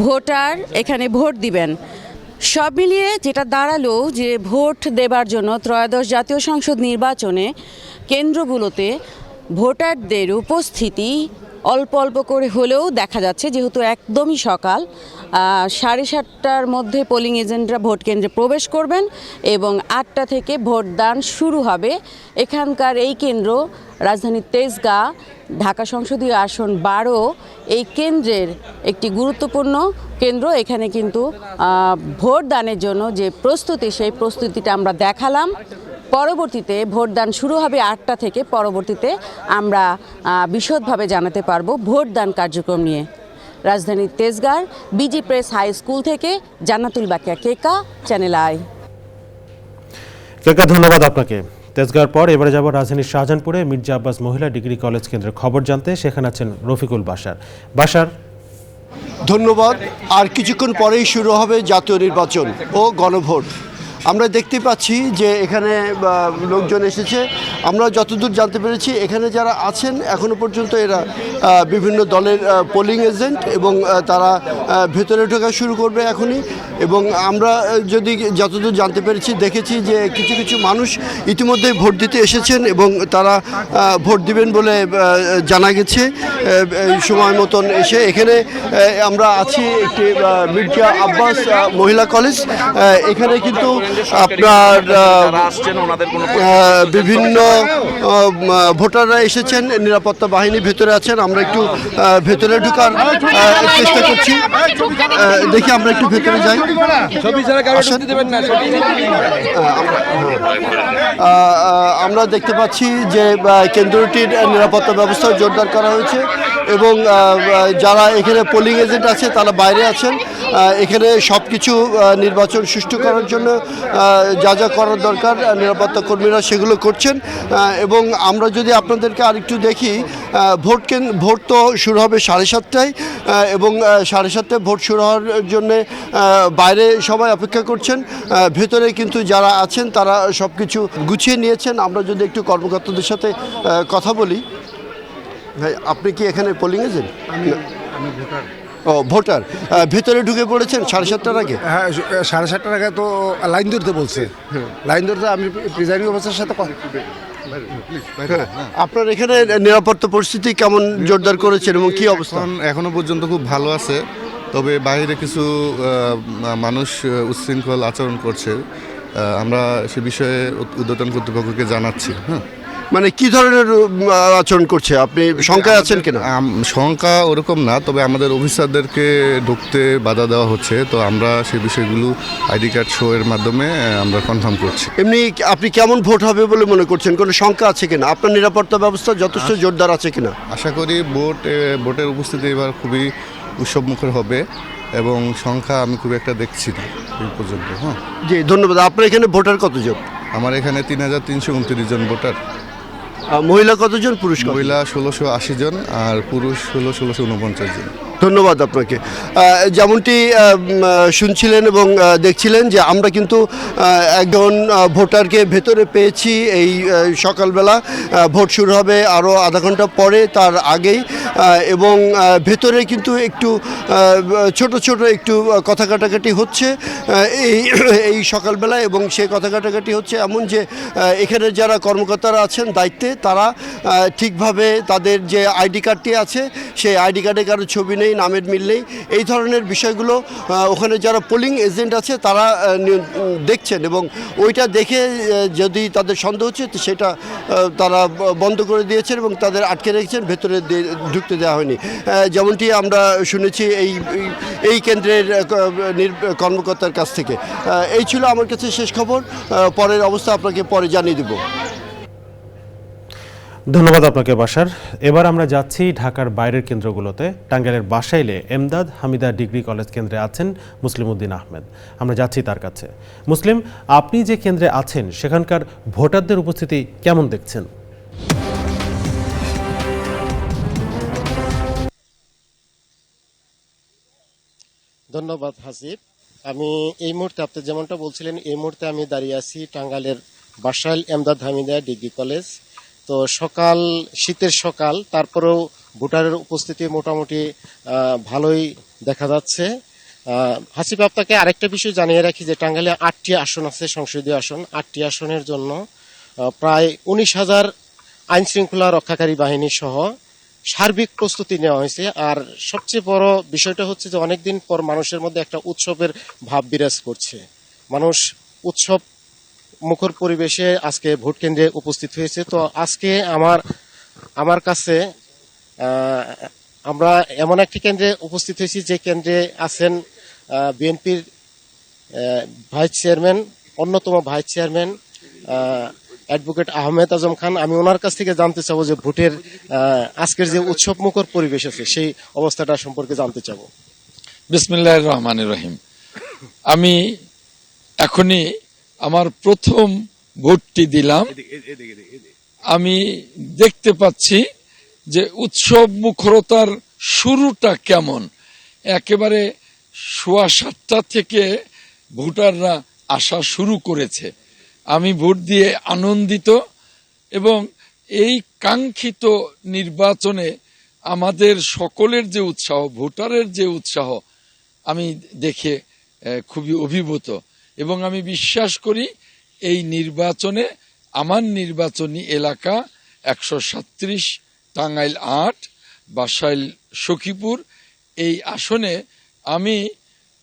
ভোটার এখানে ভোট দিবেন। সব মিলিয়ে যেটা দাঁড়ালো যে ভোট দেবার জন্য ত্রয়োদশ জাতীয় সংসদ নির্বাচনে কেন্দ্রগুলোতে ভোটারদের উপস্থিতি অল্প অল্প করে হলেও দেখা যাচ্ছে, যেহেতু একদমই সকাল। 7:30টার মধ্যে পোলিং এজেন্টরা ভোট কেন্দ্রে প্রবেশ করবেন এবং 8টা থেকে ভোটদান শুরু হবে। এখানকার এই কেন্দ্র রাজধানীর তেজগাঁ, ঢাকা সংসদীয় আসন 12, এই কেন্দ্রের একটি গুরুত্বপূর্ণ কেন্দ্র। এখানে কিন্তু ভোটদানের জন্য যে প্রস্তুতি, সেই প্রস্তুতিটা আমরা দেখালাম। পরবর্তীতে ভোটদান শুরু হবে 8টা থেকে, পরবর্তীতে আমরা বিশদভাবে জানাতে পারবো ভোটদান কার্যক্রম নিয়ে। রাজধানীর তেজগাঁর বিজি প্রেস হাই স্কুল থেকে জান্নাতুল বাকিয়া, কেকা, চ্যানেল আই। কেকা, ধন্যবাদ আপনাকে। তেজগাঁর পর এবারে যাব রাজধানীর শাহজাহানপুরে মির্জা আব্বাস মহিলা ডিগ্রি কলেজ কেন্দ্রের খবর জানতে। সেখানে আছেন রফিকুল বাশার। ধন্যবাদ। আর কিছুক্ষণ পরেই শুরু হবে জাতীয় নির্বাচন ও গণভোট। আমরা দেখতে পাচ্ছি যে এখানে লোকজন এসেছে। আমরা যতদূর জানতে পেরেছি এখানে যারা আছেন এখনো পর্যন্ত এরা বিভিন্ন দলের পোলিং এজেন্ট এবং তারা ভেতরে ঢোকা শুরু করবে এখনই। এবং আমরা যদি যতদূর জানতে পেরেছি দেখেছি যে কিছু কিছু মানুষ ইতিমধ্যে ভোট দিতে এসেছেন এবং তারা ভোট দিবেন বলে জানা গেছে সময় মতন এসে। এখানে আমরা আছি একটি মির্জা আব্বাস মহিলা কলেজ। এখানে কিন্তু আপনার বিভিন্ন ভোটাররা এসেছেন, নিরাপত্তা বাহিনী ভেতরে আছেন। আমরা একটু ভেতরে ঢোকার চেষ্টা করছি, দেখি আমরা একটু ভেতরে যাই। আমরা দেখতে পাচ্ছি যে কেন্দ্রটির নিরাপত্তা ব্যবস্থা জোরদার করা হয়েছে এবং যারা এখানে পোলিং এজেন্ট আছে তারা বাইরে আছেন। এখানে সব কিছু নির্বাচন সুষ্ঠু করার জন্য যা যা করার দরকার নিরাপত্তা কর্মীরা সেগুলো করছেন। এবং আমরা যদি আপনাদেরকে আরেকটু দেখি, ভোট তো শুরু হবে 7:30টায় এবং 7:30টায় ভোট শুরু হওয়ার জন্যে বাইরে সবাই অপেক্ষা করছেন। ভেতরে কিন্তু যারা আছেন তারা সব কিছু গুছিয়ে নিয়েছেন। আমরা যদি একটু কর্মকর্তাদের সাথে কথা বলি, ভাই আপনি কি এখানে পোলিং এজেন্ট? আমি ভোটার। ও ভোটার, ভেতরে ঢুকে পড়েছেন 7:30টার আগে? হ্যাঁ 7:30টার আগে তো লাইন ধরতে বলছে, লাইন ধরতে আমি প্রিজাইডিং অফিসারের সাথে আপনার এখানে নিরাপত্তা পরিস্থিতি কেমন জোরদার করেছেন এবং কি অবস্থা? এখনো পর্যন্ত খুব ভালো আছে, তবে বাইরে কিছু মানুষ উচ্ছৃঙ্খল আচরণ করছে, আমরা সে বিষয়ে ঊর্ধ্বতন কর্তৃপক্ষকে জানাচ্ছি। হ্যাঁ, মানে কি ধরনের আচরণ করছে, আপনি শঙ্কায় আছেন কিনা? শঙ্কা ওরকম না, তবে আমাদের অফিসারদেরকে ঢুকতে বাধা দেওয়া হচ্ছে, তো আমরা সেই বিষয়গুলো আইডি কার্ড শো এর মাধ্যমে আমরা কনফার্ম করছি। এমনি আপনি কেমন ভোট হবে বলে মনে করছেন, কোনো শঙ্কা আছে কিনা? আপনার নিরাপত্তা ব্যবস্থা যথেষ্ট জোরদার আছে কিনা? আশা করি ভোটের উপস্থিতি এবার খুবই উৎসবমুখর হবে এবং সংখ্যা আমি খুব একটা দেখছি না এই পর্যন্ত। হ্যাঁ জি ধন্যবাদ। আপনার এখানে ভোটার কতজন? আমার এখানে 3329 জন ভোটার। মহিলা কতজন, পুরুষ? মহিলা 1680 জন আর পুরুষ হলো 1649 জন। ধন্যবাদ আপনাকে। যেমনটি শুনছিলেন এবং দেখছিলেন যে আমরা কিন্তু একজন ভোটারকে ভেতরে পেয়েছি এই সকালবেলা। ভোট শুরু হবে আরও আধা ঘন্টা পরে, তার আগেই, এবং ভেতরে কিন্তু একটু ছোট ছোট একটু কথা কাটাকাটি হচ্ছে এই সকালবেলা, এবং সেই কথা কাটাকাটি হচ্ছে এমন যে এখানে যারা কর্মকর্তারা আছেন দায়িত্বে, তারা ঠিকভাবে তাদের যে আইডি কার্ডটি আছে সেই আইডি কার্ডে কারো ছবি নেই, নামের মিল নেই, এই ধরনের বিষয়গুলো ওখানে যারা পোলিং এজেন্ট আছে তারা দেখছেন, এবং ওইটা দেখে যদি তাদের সন্দেহ হচ্ছে তো সেটা তারা বন্ধ করে দিয়েছেন এবং তাদের আটকে রেখেছেন, ভেতরে ঢুকতে দেওয়া হয়নি। যেমনটি আমরা শুনেছি এই কেন্দ্রের কর্মকর্তার কাছ থেকে। এই ছিল আমার কাছে শেষ খবর। পরের অবস্থা আপনাকে পরে জানিয়ে দেব। ধন্যবাদ আপনাকে বাশার। এবার আমরা যাচ্ছি ঢাকার বাইরের কেন্দ্রগুলোতে। টাঙ্গাইলের বাসাইলে এমদাদ হামিদা ডিগ্রি কলেজ কেন্দ্রে আছেন মুসলিম উদ্দিন আহমেদ। আমরা যাচ্ছি তার কাছে। মুসলিম, আপনি যে কেন্দ্রে আছেন সেখানকার ভোটারদের উপস্থিতি কেমন দেখছেন? ধন্যবাদ হাসিব। আমি এই মুহূর্তে আপনি যেমনটা বলছিলেন, এই মুহূর্তে আমি দাঁড়িয়ে আছি টাঙ্গাইলের বাসাইল এমদাদ হামিদা ডিগ্রি কলেজ। তো সকাল, শীতের সকাল, তারপরেও ভোটারের উপস্থিতি মোটামুটি ভালোই দেখা যাচ্ছে। হাসিব, আপনাকে আরেকটা বিষয় জানিয়ে রাখি যে টাঙ্গাইলে 8টি আসন আছে, সংসদীয় আসন। 8টি আসনের জন্য প্রায় 19,000 আইন শৃঙ্খলা রক্ষাকারী বাহিনী সহ সার্বিক প্রস্তুতি নেওয়া হয়েছে। আর সবচেয়ে বড় বিষয়টা হচ্ছে যে অনেকদিন পর মানুষের মধ্যে একটা উৎসবের ভাব বিরাজ করছে। মানুষ উৎসব মুখর পরিবেশে আজকে ভোট কেন্দ্রে উপস্থিত হয়েছে। তো আজকে আমার কাছে আমরা এমন একটি কেন্দ্রে উপস্থিত হয়েছি যে কেন্দ্রে আছেন বিএনপির ভাইস চেয়ারম্যান, অন্যতম vice chairman advocate Ahmed Azam Khan. আমি ওনার কাছ থেকে জানতে চাবো যে ভোটের আজকের যে উৎসব মুখর পরিবেশ আছে সেই অবস্থাটা সম্পর্কে জানতে চাবো। বিসমিল্লাহির রহমানির রহিম। আমি এখনই আমার প্রথম ভোটটি দিলাম। আমি দেখতে পাচ্ছি যে উৎসব মুখরতার শুরুটা কেমন। একেবারে 7:15 থেকে ভোটাররা আসা শুরু করেছে। আমি ভোট দিয়ে আনন্দিত এবং এই কাঙ্ক্ষিত নির্বাচনে আমাদের সকলের যে উৎসাহ, ভোটারের যে উৎসাহ, আমি দেখে খুবই অভিভূত এবং আমি বিশ্বাস করি এই নির্বাচনে আমার নির্বাচনী এলাকা 137 টাঙ্গাইল 8 বাসাইল সখীপুর, এই আসনে আমি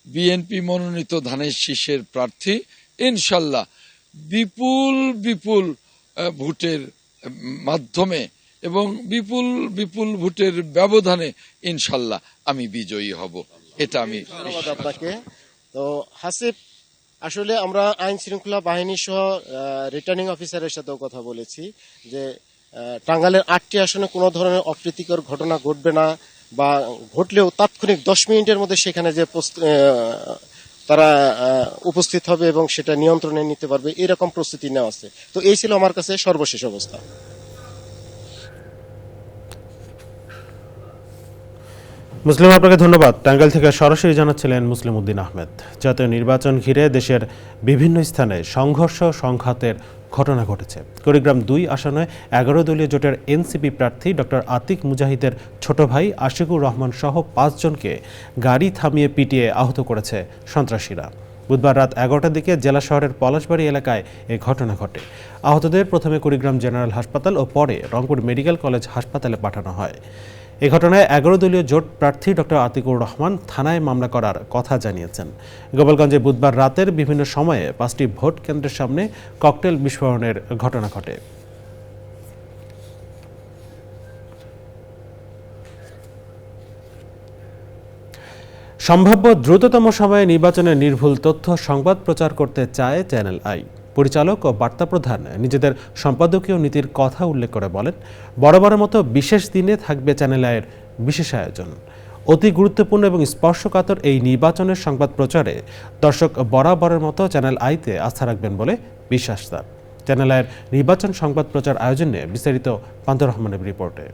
বিএনপি মনোনীত ধানের শীষের প্রার্থী। ইনশাল্লাহ বিপুল ভোটের মাধ্যমে এবং বিপুল ভোটের ব্যবধানে ইনশাল্লাহ আমি বিজয়ী হব, এটা আমি। ধন্যবাদ আপনাকে। তো হাসিব, আসলে আমরা আইন শৃঙ্খলা বাহিনী সহ রিটার্নিং অফিসারের সাথেও কথা বলেছি যে টাঙ্গাইলের 8টি আসনে কোনো ধরনের অপ্রীতিকর ঘটনা ঘটবে না, বা ঘটলেও তাৎক্ষণিক 10 মিনিটের মধ্যে সেখানে যে তারা উপস্থিত হবে এবং সেটা নিয়ন্ত্রণে নিতে পারবে, এরকম প্রস্তুতি নেওয়া আছে। তো এই ছিল আমার কাছে সর্বশেষ অবস্থা। মুসলিম, আপনাকে ধন্যবাদ। টাঙ্গাইল থেকে সরাসরি জানাচ্ছিলেন মুসলিম উদ্দিন আহমেদ। জাতীয় নির্বাচন ঘিরে দেশের বিভিন্ন স্থানে সংঘর্ষ সংঘাতের ঘটনা ঘটেছে। কুড়িগ্রাম 2 আসনে 11 দলীয় জোটের এনসিপি প্রার্থী ডক্টর আতিক মুজাহিদের ছোট ভাই আশিকুর রহমান সহ 5 জনকে গাড়ি থামিয়ে পিটিয়ে আহত করেছে সন্ত্রাসীরা। বুধবার রাত 11টার দিকে জেলা শহরের পলাশবাড়ি এলাকায় এই ঘটনা ঘটে। আহতদের প্রথমে কুড়িগ্রাম জেনারেল হাসপাতাল ও পরে রংপুর মেডিকেল কলেজ হাসপাতালে পাঠানো হয়। এই ঘটনায় 11 দলীয় জোট প্রার্থী ডক্টর আতিকুর রহমান থানায় মামলা করার কথা জানিয়েছেন। গোপালগঞ্জে বুধবার রাতের বিভিন্ন সময়ে 5টি ভোট কেন্দ্রের সামনে ককটেল বিস্ফোরণের ঘটনা ঘটে। সম্ভাব্য দ্রুততম সময়ে নির্বাচনের নির্ভুল তথ্য সংবাদ প্রচার করতে চায় চ্যানেল আই। পরিচালক ও বার্তা প্রধান নিজেদের সম্পাদকীয় নীতির কথা উল্লেখ করে বলেন, বরাবরের মতো বিশেষ দিনে থাকবে চ্যানেল আইয়ের বিশেষ আয়োজন। অতি গুরুত্বপূর্ণ এবং স্পর্শকাতর এই নির্বাচনের সংবাদ প্রচারে দর্শক বরাবরের মতো চ্যানেল আইতে আস্থা রাখবেন বলে বিশ্বাস তার। চ্যানেল আইয়ের নির্বাচন সংবাদ প্রচার আয়োজনে বিস্তারিত পান্তুর রহমানের রিপোর্টে।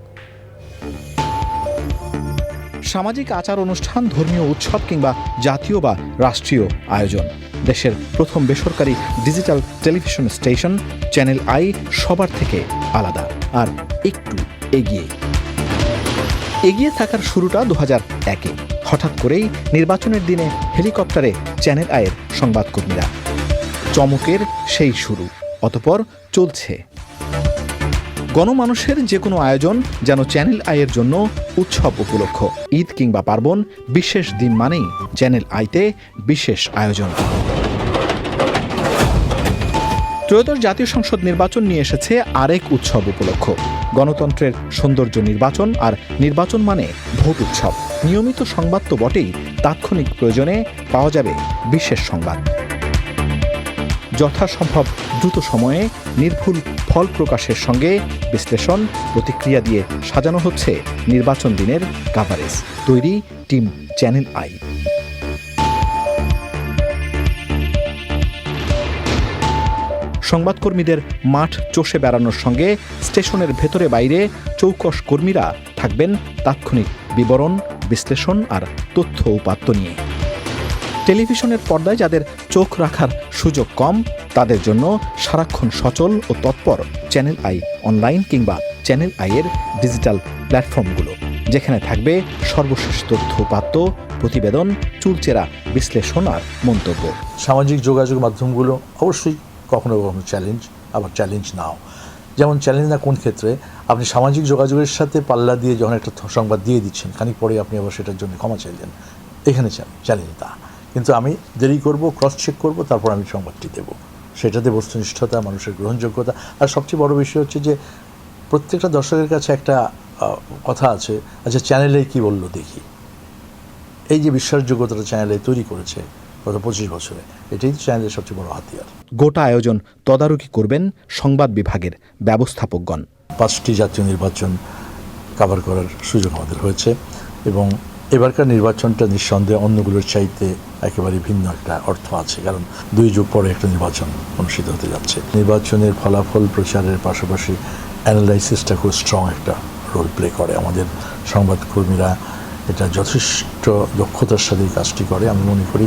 সামাজিক আচার অনুষ্ঠান, ধর্মীয় উৎসব কিংবা জাতীয় বা রাষ্ট্রীয় আয়োজন, দেশের প্রথম বেসরকারি digital television station channel I সবার থেকে আলাদা আর একটু এগিয়ে থাকার শুরুটা 2001-এ। হঠাৎ করেই নির্বাচনের দিনে হেলিকপ্টারে চ্যানেল আইয়ের সংবাদকর্মীরা। চমকের সেই শুরু, অতঃপর চলছে। গণমানুষের যে কোনো আয়োজন যেন চ্যানেল আইয়ের জন্য উৎসব উপলক্ষ। ঈদ কিংবা পার্বণ, বিশেষ দিন মানেই চ্যানেল আইতে বিশেষ আয়োজন। ত্রয়োদশ জাতীয় সংসদ নির্বাচন নিয়ে এসেছে আরেক উৎসব উপলক্ষ। গণতন্ত্রের সৌন্দর্য নির্বাচন, আর নির্বাচন মানে ভোট উৎসব। নিয়মিত সংবাদ তো বটেই, তাৎক্ষণিক প্রয়োজনে পাওয়া যাবে বিশেষ সংবাদ। যথাসম্ভব দ্রুত সময়ে নির্ভুল ফল প্রকাশের সঙ্গে বিশ্লেষণ, প্রতিক্রিয়া দিয়ে সাজানো হচ্ছে নির্বাচন দিনের কাভারেজ। তৈরি টিম চ্যানেল আই। সংবাদকর্মীদের মাঠ চষে বেড়ানোর সঙ্গে স্টেশনের ভেতরে বাইরে চৌকস কর্মীরা থাকবেন তাৎক্ষণিক বিবরণ, বিশ্লেষণ আর তথ্য উপাত্ত নিয়ে। টেলিভিশনের পর্দায় যাদের চোখ রাখার সুযোগ কম, তাদের জন্য সারাক্ষণ সচল ও তৎপর চ্যানেল আই অনলাইন কিংবা চ্যানেল আইয়ের ডিজিটাল প্ল্যাটফর্মগুলো, যেখানে থাকবে সর্বশেষ তথ্য উপাত্ত, প্রতিবেদন, চুলচেরা বিশ্লেষণ আর মন্তব্য। সামাজিক যোগাযোগ মাধ্যমগুলো অবশ্যই কখনো কখনো চ্যালেঞ্জ, আবার চ্যালেঞ্জ নাও। যেমন চ্যালেঞ্জ না কোন ক্ষেত্রে, আপনি সামাজিক যোগাযোগের সাথে পাল্লা দিয়ে যখন একটা সংবাদ দিয়ে দিচ্ছেন, খানিক পরে আপনি আবার সেটার জন্য ক্ষমা চাইলেন, এখানে চ্যালেঞ্জ তা। কিন্তু আমি দেরি করব, ক্রস চেক করব, তারপর আমি সংবাদটি দেব। সেটাতে বস্তুনিষ্ঠতা, মানুষের গ্রহণযোগ্যতা, আর সবচেয়ে বড় বিষয় হচ্ছে যে প্রত্যেকটা দর্শকের কাছে একটা কথা আছে, আচ্ছা চ্যানেলে কি বললো দেখি। এই যে বিশ্বাসযোগ্যতাটা চ্যানেলে তৈরি করেছে গত 25 বছরে, এটাই চ্যানেলের সবচেয়ে বড় হাতিয়ার। গোটা আয়োজন তদারকি করবেন সংবাদ বিভাগের ব্যবস্থাপকগণ। 5টি জাতীয় নির্বাচন কভার করার সুযোগ আমাদের হয়েছে এবং এবারকার নির্বাচনটা নিঃসন্দেহে অন্যগুলোর চাইতে একেবারে ভিন্ন একটা অর্থ আছে, কারণ 2 যুগ পরে একটা নির্বাচন অনুষ্ঠিত হতে যাচ্ছে। নির্বাচনের ফলাফল প্রচারের পাশাপাশি অ্যানালাইসিসটা খুব স্ট্রং একটা রোল প্লে করে। আমাদের সংবাদকর্মীরা এটা যথেষ্ট দক্ষতার সাথে কাজটি করে। আমি মনে করি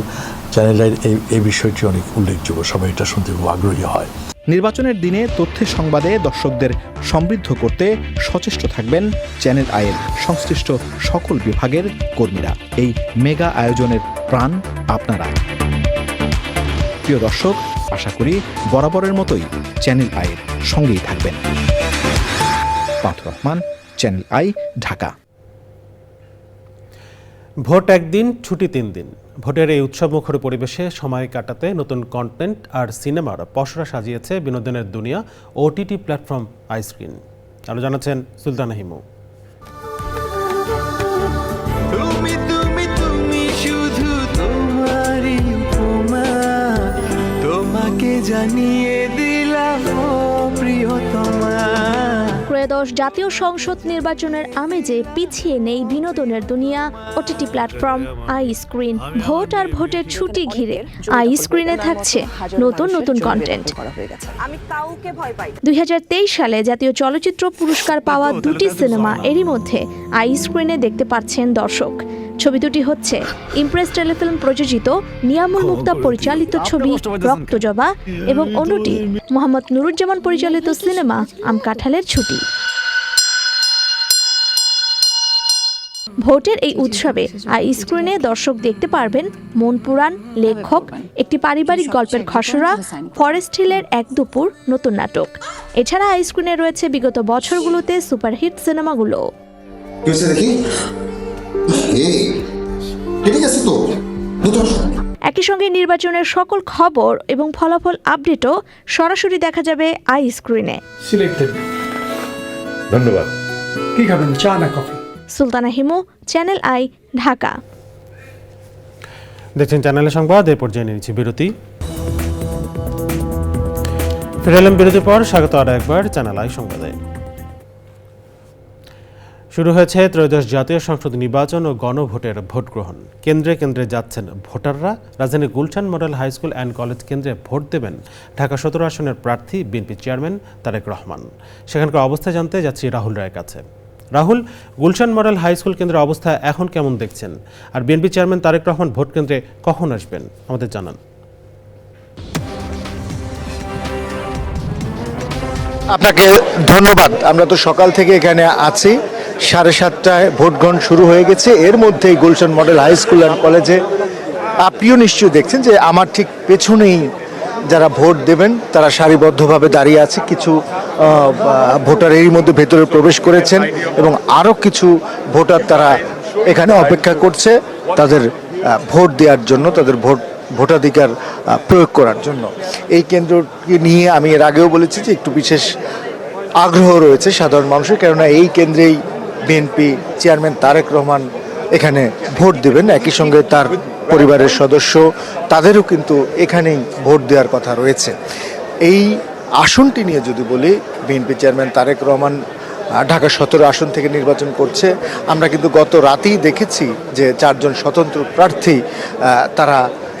চ্যানেলের এই বিষয়টি অনেক উল্লেখযোগ্য, সবাই এটা শুনতে খুব আগ্রহী হয়। নির্বাচনের দিনে তথ্যের সংবাদে দর্শকদের সমৃদ্ধ করতে সচেষ্ট থাকবেন চ্যানেল আইয়ের সংশ্লিষ্ট সকল বিভাগের কর্মীরা। এই মেগা আয়োজনের প্রাণ আপনারা। প্রিয় দর্শক, আশা করি বরাবরের মতোই চ্যানেল আইয়ের সঙ্গেই থাকবেন। Pantur Rahman, channel I, Dhaka. Vote একদিন, ছুটি 3 দিন। ভোটের এই উৎসবমুখর পরিবেশে সময় কাটাতে নতুন কন্টেন্ট আর সিনেমার পসরা সাজিয়েছে বিনোদনের দুনিয়া ওটিটি প্ল্যাটফর্ম আইস্ক্রিন। আরো জানাচ্ছেন সুলতানা হিমু। তোমাকে জানিয়ে দিলাম প্রিয়তমা। ত্রয়োদশ জাতীয় সংসদ নির্বাচনের আমেজে পিছিয়ে নেই বিনোদনের দুনিয়া OTT platform I screen. Vote আর ভোটের ছুটি ঘিরে আই স্ক্রিনে থাকছে নতুন নতুন কন্টেন্ট। 2023 সালে জাতীয় চলচ্চিত্র পুরস্কার পাওয়া 2টি সিনেমা এরই মধ্যে আই স্ক্রিনে দেখতে পাচ্ছেন দর্শক। ছবি দুটি হচ্ছে ইমপ্রেস টেলিফিল্ম প্রযোজিত নিয়ামুল মুক্তা পরিচালিত ছবি রক্তজবা এবং অন্যটি মোহাম্মদ নুরুজ্জামান পরিচালিত সিনেমা আম কাঁঠালের ছুটি। ভোটের এই উৎসবে আই স্ক্রিনে দর্শক দেখতে পারবেন মন পুরাণ, লেখক, একটি পারিবারিক গল্পের খসড়া, ফরেস্ট হিলের এক দুপুর নতুন নাটক। এছাড়া আই স্ক্রিনে রয়েছে বিগত বছরগুলোতে সুপারহিট সিনেমাগুলো। একই সঙ্গে নির্বাচনের সকল খবর এবং ফলাফল আপডেটও সরাসরি দেখা যাবে আই স্ক্রিনে। ধন্যবাদ। কি খাবেন, চা না coffee? Sultana Himu, channel I, Dhaka. দেখছেন চ্যানেলের সংবাদ। এ পর্যায়ে নিয়েছি বিরতি। ফিরে এলাম বিরতির পর। স্বাগত আরও একবার চ্যানেল আই সংবাদে। শুরু হয়েছে ত্রয়োদশ জাতীয় সংসদ নির্বাচন ও গণভোটের ভোট গ্রহণ। কেন্দ্রে কেন্দ্রে যাচ্ছেন ভোটাররা। রাজধানীর Gulshan model high school and college কেন্দ্রে ভোট দেবেন ঢাকা 17 আসনের প্রার্থী বিএনপি চেয়ারম্যান তারেক রহমান। সেখানকার অবস্থা জানতে যাচ্ছি রাহুল রায়ের কাছে। Rahul, Gulshan model high school কেন্দ্রের অবস্থা এখন কেমন দেখছেন? আর BNP chairman Tarique Rahman vote কেন্দ্রে কখন আসবেন আমাদের জানান। আপনাকে ধন্যবাদ। আমরা তো সকাল থেকে এখানে আছি। 7:30টায় ভোট গ্রহণ শুরু হয়ে গেছে। এর মধ্যেই Gulshan model high school and কলেজে আপনিও নিশ্চয়ই দেখছেন যে আমার ঠিক পেছনেই যারা ভোট দেবেন তারা সারিবদ্ধভাবে দাঁড়িয়ে আছে। কিছু ভোটার এরই মধ্যে ভেতরে প্রবেশ করেছেন এবং আরও কিছু ভোটার তারা এখানে অপেক্ষা করছে তাদের ভোট দেওয়ার জন্য, তাদের ভোটাধিকার প্রয়োগ করার জন্য। এই কেন্দ্রকে নিয়ে আমি এর আগেও বলেছি যে একটু বিশেষ আগ্রহ রয়েছে সাধারণ মানুষের, কেননা এই কেন্দ্রেই বিএনপি চেয়ারম্যান তারেক রহমান এখানে ভোট দেবেন। একই সঙ্গে তার পরিবারের সদস্য তাদেরও কিন্তু এখানেই ভোট দেওয়ার কথা রয়েছে। এই আসনটি নিয়ে যদি বলি, বিএনপি চেয়ারম্যান তারেক রহমান ঢাকা 17 আসন থেকে নির্বাচন করছে। আমরা কিন্তু গত রাতেই দেখেছি যে 4 জন স্বতন্ত্র প্রার্থী তারা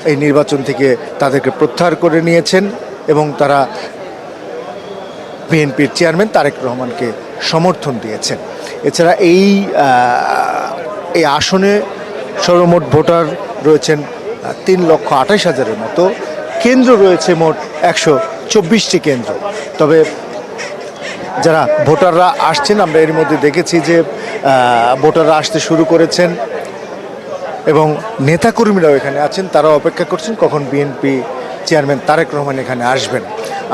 এই নির্বাচন থেকে তাদেরকে প্রত্যাহার করে নিয়েছেন এবং তারা বিএনপির চেয়ারম্যান তারেক রহমানকে সমর্থন দিয়েছেন। এছাড়া এই আসনে সর্বমোট ভোটার রয়েছেন 3,28,000-এর মতো। কেন্দ্র রয়েছে মোট 124টি কেন্দ্র। তবে যারা ভোটাররা আসছেন, আমরা এর মধ্যে দেখেছি যে ভোটাররা আসতে শুরু করেছেন এবং নেতাকর্মীরাও এখানে আছেন। তারা অপেক্ষা করছেন কখন বিএনপি চেয়ারম্যান তারেক রহমান এখানে আসবেন।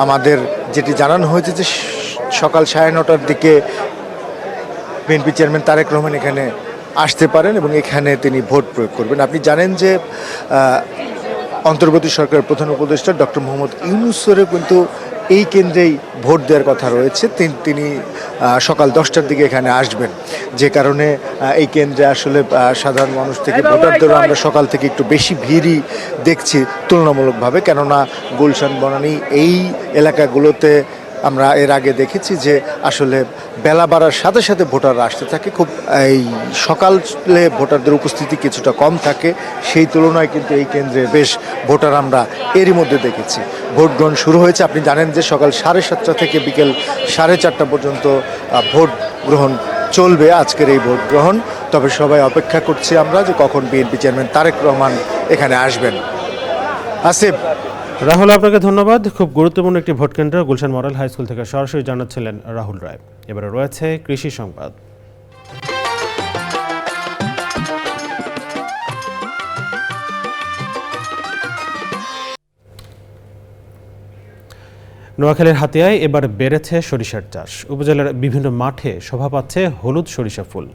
আমাদের যেটি জানানো হয়েছে যে সকাল 9:30টার দিকে বিএনপি চেয়ারম্যান তারেক রহমান এখানে আসতে পারেন এবং এখানে তিনি ভোট প্রয়োগ করবেন। আপনি জানেন যে অন্তর্বর্তী সরকারের প্রধান উপদেষ্টা ডক্টর মোহাম্মদ ইউনূসেরও কিন্তু এই কেন্দ্রেই ভোট দেওয়ার কথা রয়েছে। তিনি সকাল 10টার দিকে এখানে আসবেন, যে কারণে এই কেন্দ্রে আসলে সাধারণ মানুষ থেকে ভোটারদেরও আমরা সকাল থেকে একটু বেশি ভিড়ই দেখছি তুলনামূলকভাবে, কেননা গুলশান বনানী এই এলাকাগুলোতে আমরা এর আগে দেখেছি যে আসলে বেলা বাড়ার সাথে সাথে ভোটাররা আসতে থাকে। খুব এই সকালে ভোটারদের উপস্থিতি কিছুটা কম থাকে, সেই তুলনায় কিন্তু এই কেন্দ্রে বেশ ভোটার আমরা এরই মধ্যে দেখেছি। ভোট গ্রহণ শুরু হয়েছে। আপনি জানেন যে সকাল 7:30টা থেকে বিকেল 4:30 পর্যন্ত ভোট গ্রহণ চলবে আজকের এই ভোট গ্রহণ। তবে সবাই অপেক্ষা করছি আমরা যে কখন বিএনপি চেয়ারম্যান তারেক রহমান এখানে আসবেন। আসিফ। রাহুল, আপনাকে ধন্যবাদ। খুব গুরুত্বপূর্ণ একটি ভোট কেন্দ্র গুলশান মডেল হাই স্কুল থেকে সরাসরি জানাচ্ছিলেন রাহুল রায়। এবারে রয়েছে কৃষি সংবাদ। নোয়াখালীর হাতিয়ায় এবার বেড়েছে সরিষার চাষ। উপজেলার বিভিন্ন মাঠে শোভা পাচ্ছে হলুদ সরিষা ফুল।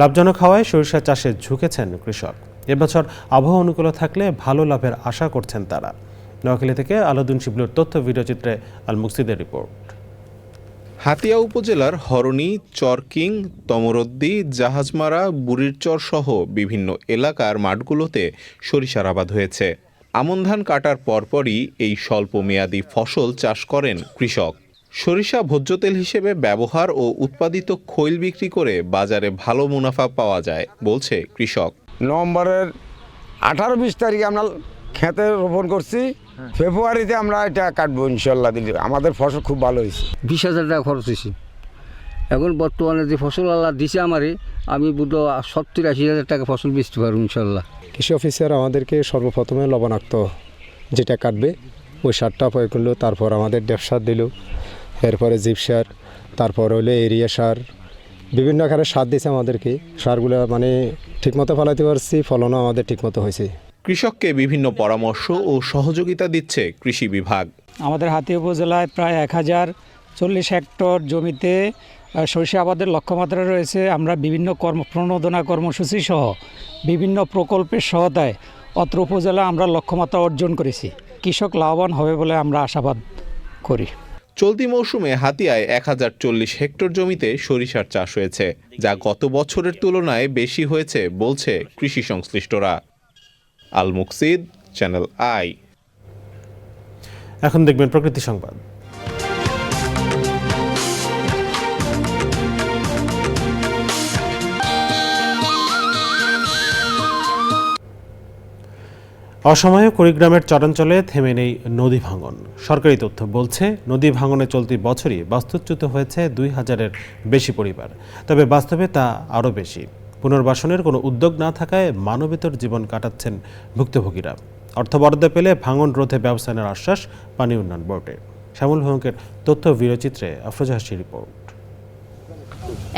লাভজনক হওয়ায় সরিষা চাষে ঝুঁকেছেন কৃষক। এবছর আবহাওয়া অনুকূল থাকলে ভালো লাভের আশা করছেন তারা। নোয়াখালী থেকে আলাউদ্দিন শিবলুর তথ্য ভিডিওচিত্রে আল মুকসিদের রিপোর্ট। হাতিয়া উপজেলার হরণী, চরকিং, তমরদ্দি, জাহাজমারা, বুড়িরচর সহ বিভিন্ন এলাকার মাঠগুলোতে সরিষার আবাদ হয়েছে। আমন ধান কাটার পরপরই এই স্বল্প মেয়াদী ফসল চাষ করেন কৃষক। সরিষা ভোজ্য তেল হিসেবে ব্যবহার ও উৎপাদিত খৈল বিক্রি করে বাজারে ভালো মুনাফা পাওয়া যায় বলছে কৃষক। নভেম্বরের 18-20 তারিখে আমরা খেতে রোপণ করছি, ফেব্রুয়ারিতে আমরা এটা কাটবো ইনশাল্লাহ। আমাদের ফসল খুব ভালো হয়েছে। 20,000 টাকা খরচ হয়েছে। এখন বর্তমানে যে ফসল আল্লাহ দিছে আমারে, আমি বুঝলো 70-80 হাজার টাকা ফসল বেচতে পারবো ইনশাল্লাহ। কৃষি অফিসার আমাদেরকে সর্বপ্রথমে লবণাক্ত যেটা কাটবে ওই সারটা প্রয়োগ করলো, তারপর আমাদের ডেপ সার দিল, এরপরে জিপ সার, তারপর হলো এরিয়া সার, বিভিন্ন আকারে সার দিয়েছে আমাদেরকে। সারগুলো মানে ঠিকমতো ফলাইতে পারছি, ফলনও আমাদের ঠিকমতো হয়েছে। কৃষককে বিভিন্ন পরামর্শ ও সহযোগিতা দিচ্ছে কৃষি বিভাগ। আমাদের হাতিয়া উপজেলায় প্রায় 1040 হেক্টর জমিতে সরিষা আবাদের লক্ষ্যমাত্রা রয়েছে। আমরা বিভিন্ন প্রণোদনা কর্মসূচি সহ বিভিন্ন প্রকল্পের সহায়তায় অত্র উপজেলা আমরা লক্ষ্যমাত্রা অর্জন করেছি। কৃষক লাভবান হবে বলে আমরা আশাবাদ করি। চলতি মৌসুমে হাতিয়ায় 1040 হেক্টর জমিতে সরিষার চাষ হয়েছে, যা গত বছরের তুলনায় বেশি হয়েছে বলছে কৃষি সংশ্লিষ্টরা। আল মুকসিদ, চ্যানেল আই। এখন দেখবেন প্রকৃতি সংবাদ। অসময়ে কুড়িগ্রামের চরাঞ্চলে থেমে নেই নদী ভাঙন। সরকারি তথ্য বলছে, নদী ভাঙনে চলতি বছরই বাস্তুচ্যুত হয়েছে 2000-এর বেশি পরিবার। তবে বাস্তবে তা আরও বেশি। পুনর্বাসনের কোনো উদ্যোগ না থাকায় মানবেতর জীবন কাটাচ্ছেন ভুক্তভোগীরা। অর্থ বরাদ্দ পেলে ভাঙন রোধে ব্যবস্থা নেওয়ার আশ্বাস পানি উন্নয়ন বোর্ডের। শ্যামল ভঙ্কের তথ্য ভিডিওচিত্রে আফরোজা হাসির রিপোর্ট।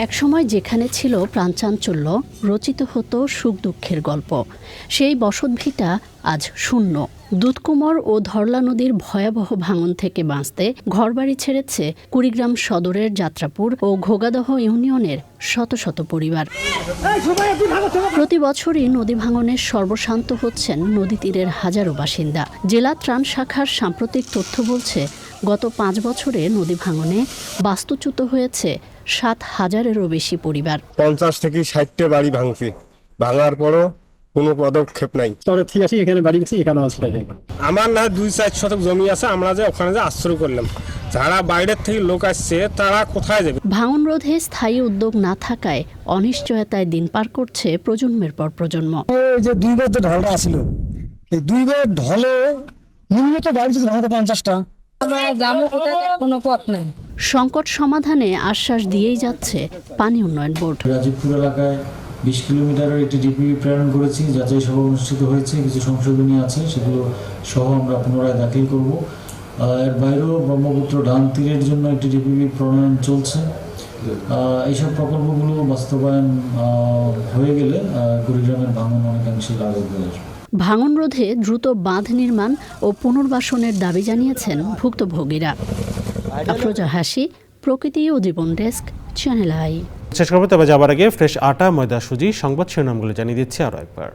একসময় যেখানে ছিল প্রাণচাঞ্চল্য, রচিত হতো সুখ দুঃখের গল্প, সেই বসতভিটা আজ শূন্য। দুধকুমার ও ধরলা নদীর ভয়াবহ ভাঙন থেকে বাঁচতে ঘরবাড়ি ছেড়েছে কুড়িগ্রাম সদরের যাত্রাপুর ও ঘোগাদহ ইউনিয়নের শত শত পরিবার। প্রতি বছরই নদী ভাঙনের সর্বশান্ত হচ্ছেন নদী তীরের হাজারো বাসিন্দা। জেলা ত্রাণ শাখার সাম্প্রতিক তথ্য বলছে, গত 5 বছরে নদী ভাঙনে বাস্তুচ্যুত হয়েছে 7000-এরও বেশি পরিবার। 50 থেকে 60টা বাড়ি ভাঙছে, ভাঙার পরও কোনো পদক্ষেপ নাই। এখানে বাড়ি গেছি, এখানে আছে। আমার না 2-4 শতক জমি আছে, আমরা যে ওখানে যে আশ্রয় করলাম, যারা বাইরের থেকে লোক আসছে তারা কোথায় যাবে? ভাঙন রোধে স্থায়ী উদ্যোগ না থাকায় অনিশ্চয়তায় দিন পার করছে প্রজন্মের পর প্রজন্ম। এই যে 2 বার যে ঢলটা আসছিল, এই 2 বার ঢলে নিম্নত বাড়ি যদি ভাঙতে 50টা, কোনো পথ নেই। সংকট সমাধানে আশ্বাস দিয়েই যাচ্ছে পানি উন্নয়ন বোর্ড। রাজীবপুর এলাকায় 20 কিলোমিটারের একটি ডিপিপি প্রেরণ করেছি, যাচাই সভা অনুষ্ঠিত হয়েছে, কিছু সংশোধনী আছে, সেগুলো সহ আমরা পুনরায় দাখিল করব। এর বাইরেও ব্রহ্মপুত্র ডান তীরের জন্য একটি ডিপিপি প্রণয়ন চলছে। এইসব প্রকল্পগুলো বাস্তবায়ন হয়ে গেলে কুড়িগ্রামের ভাঙন অনেকাংশে লাঘব হয়ে আসবে। ভাঙন রোধে দ্রুত বাঁধ নির্মাণ ও পুনর্বাসনের দাবি জানিয়েছেন ভুক্তভোগীরা। আফরোজা হাসি, প্রকৃতি ও জীবন ডেস্ক, চ্যানেল আই। শেষ করবো, তবে যাবার আগে ফ্রেশ আটা, ময়দা, সুজি সংবাদ শিরোনামগুলো জানিয়ে দিচ্ছি আরও একবার।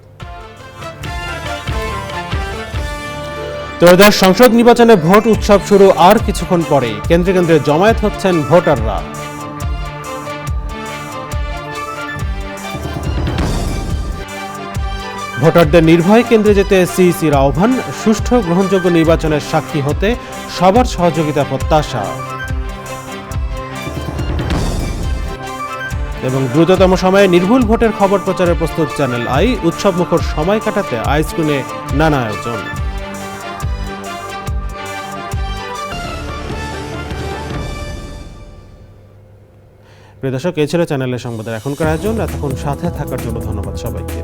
ত্রয়োদশ সংসদ নির্বাচনে ভোট উৎসব শুরু আর কিছুক্ষণ পরেই। কেন্দ্রে কেন্দ্রে জমায়েত হচ্ছেন ভোটাররা। ভোটারদের নির্ভয় কেন্দ্রে যেতে সিইসির আহ্বান। সুষ্ঠু গ্রহণযোগ্য নির্বাচনের সাক্ষী হতে সবার সহযোগিতা প্রত্যাশা। এবং দ্রুততম সময়ে নির্ভুল ভোটের খবর প্রচারে প্রস্তুত চ্যানেল আই। উৎসবমুখর সময় কাটাতে আইস্ক্রিনে নানা আয়োজন। প্রিয় দর্শক, এই ছিল চ্যানেলের সংবাদের এখনকার আয়োজন। এতক্ষণ সাথে থাকার জন্য ধন্যবাদ সবাইকে।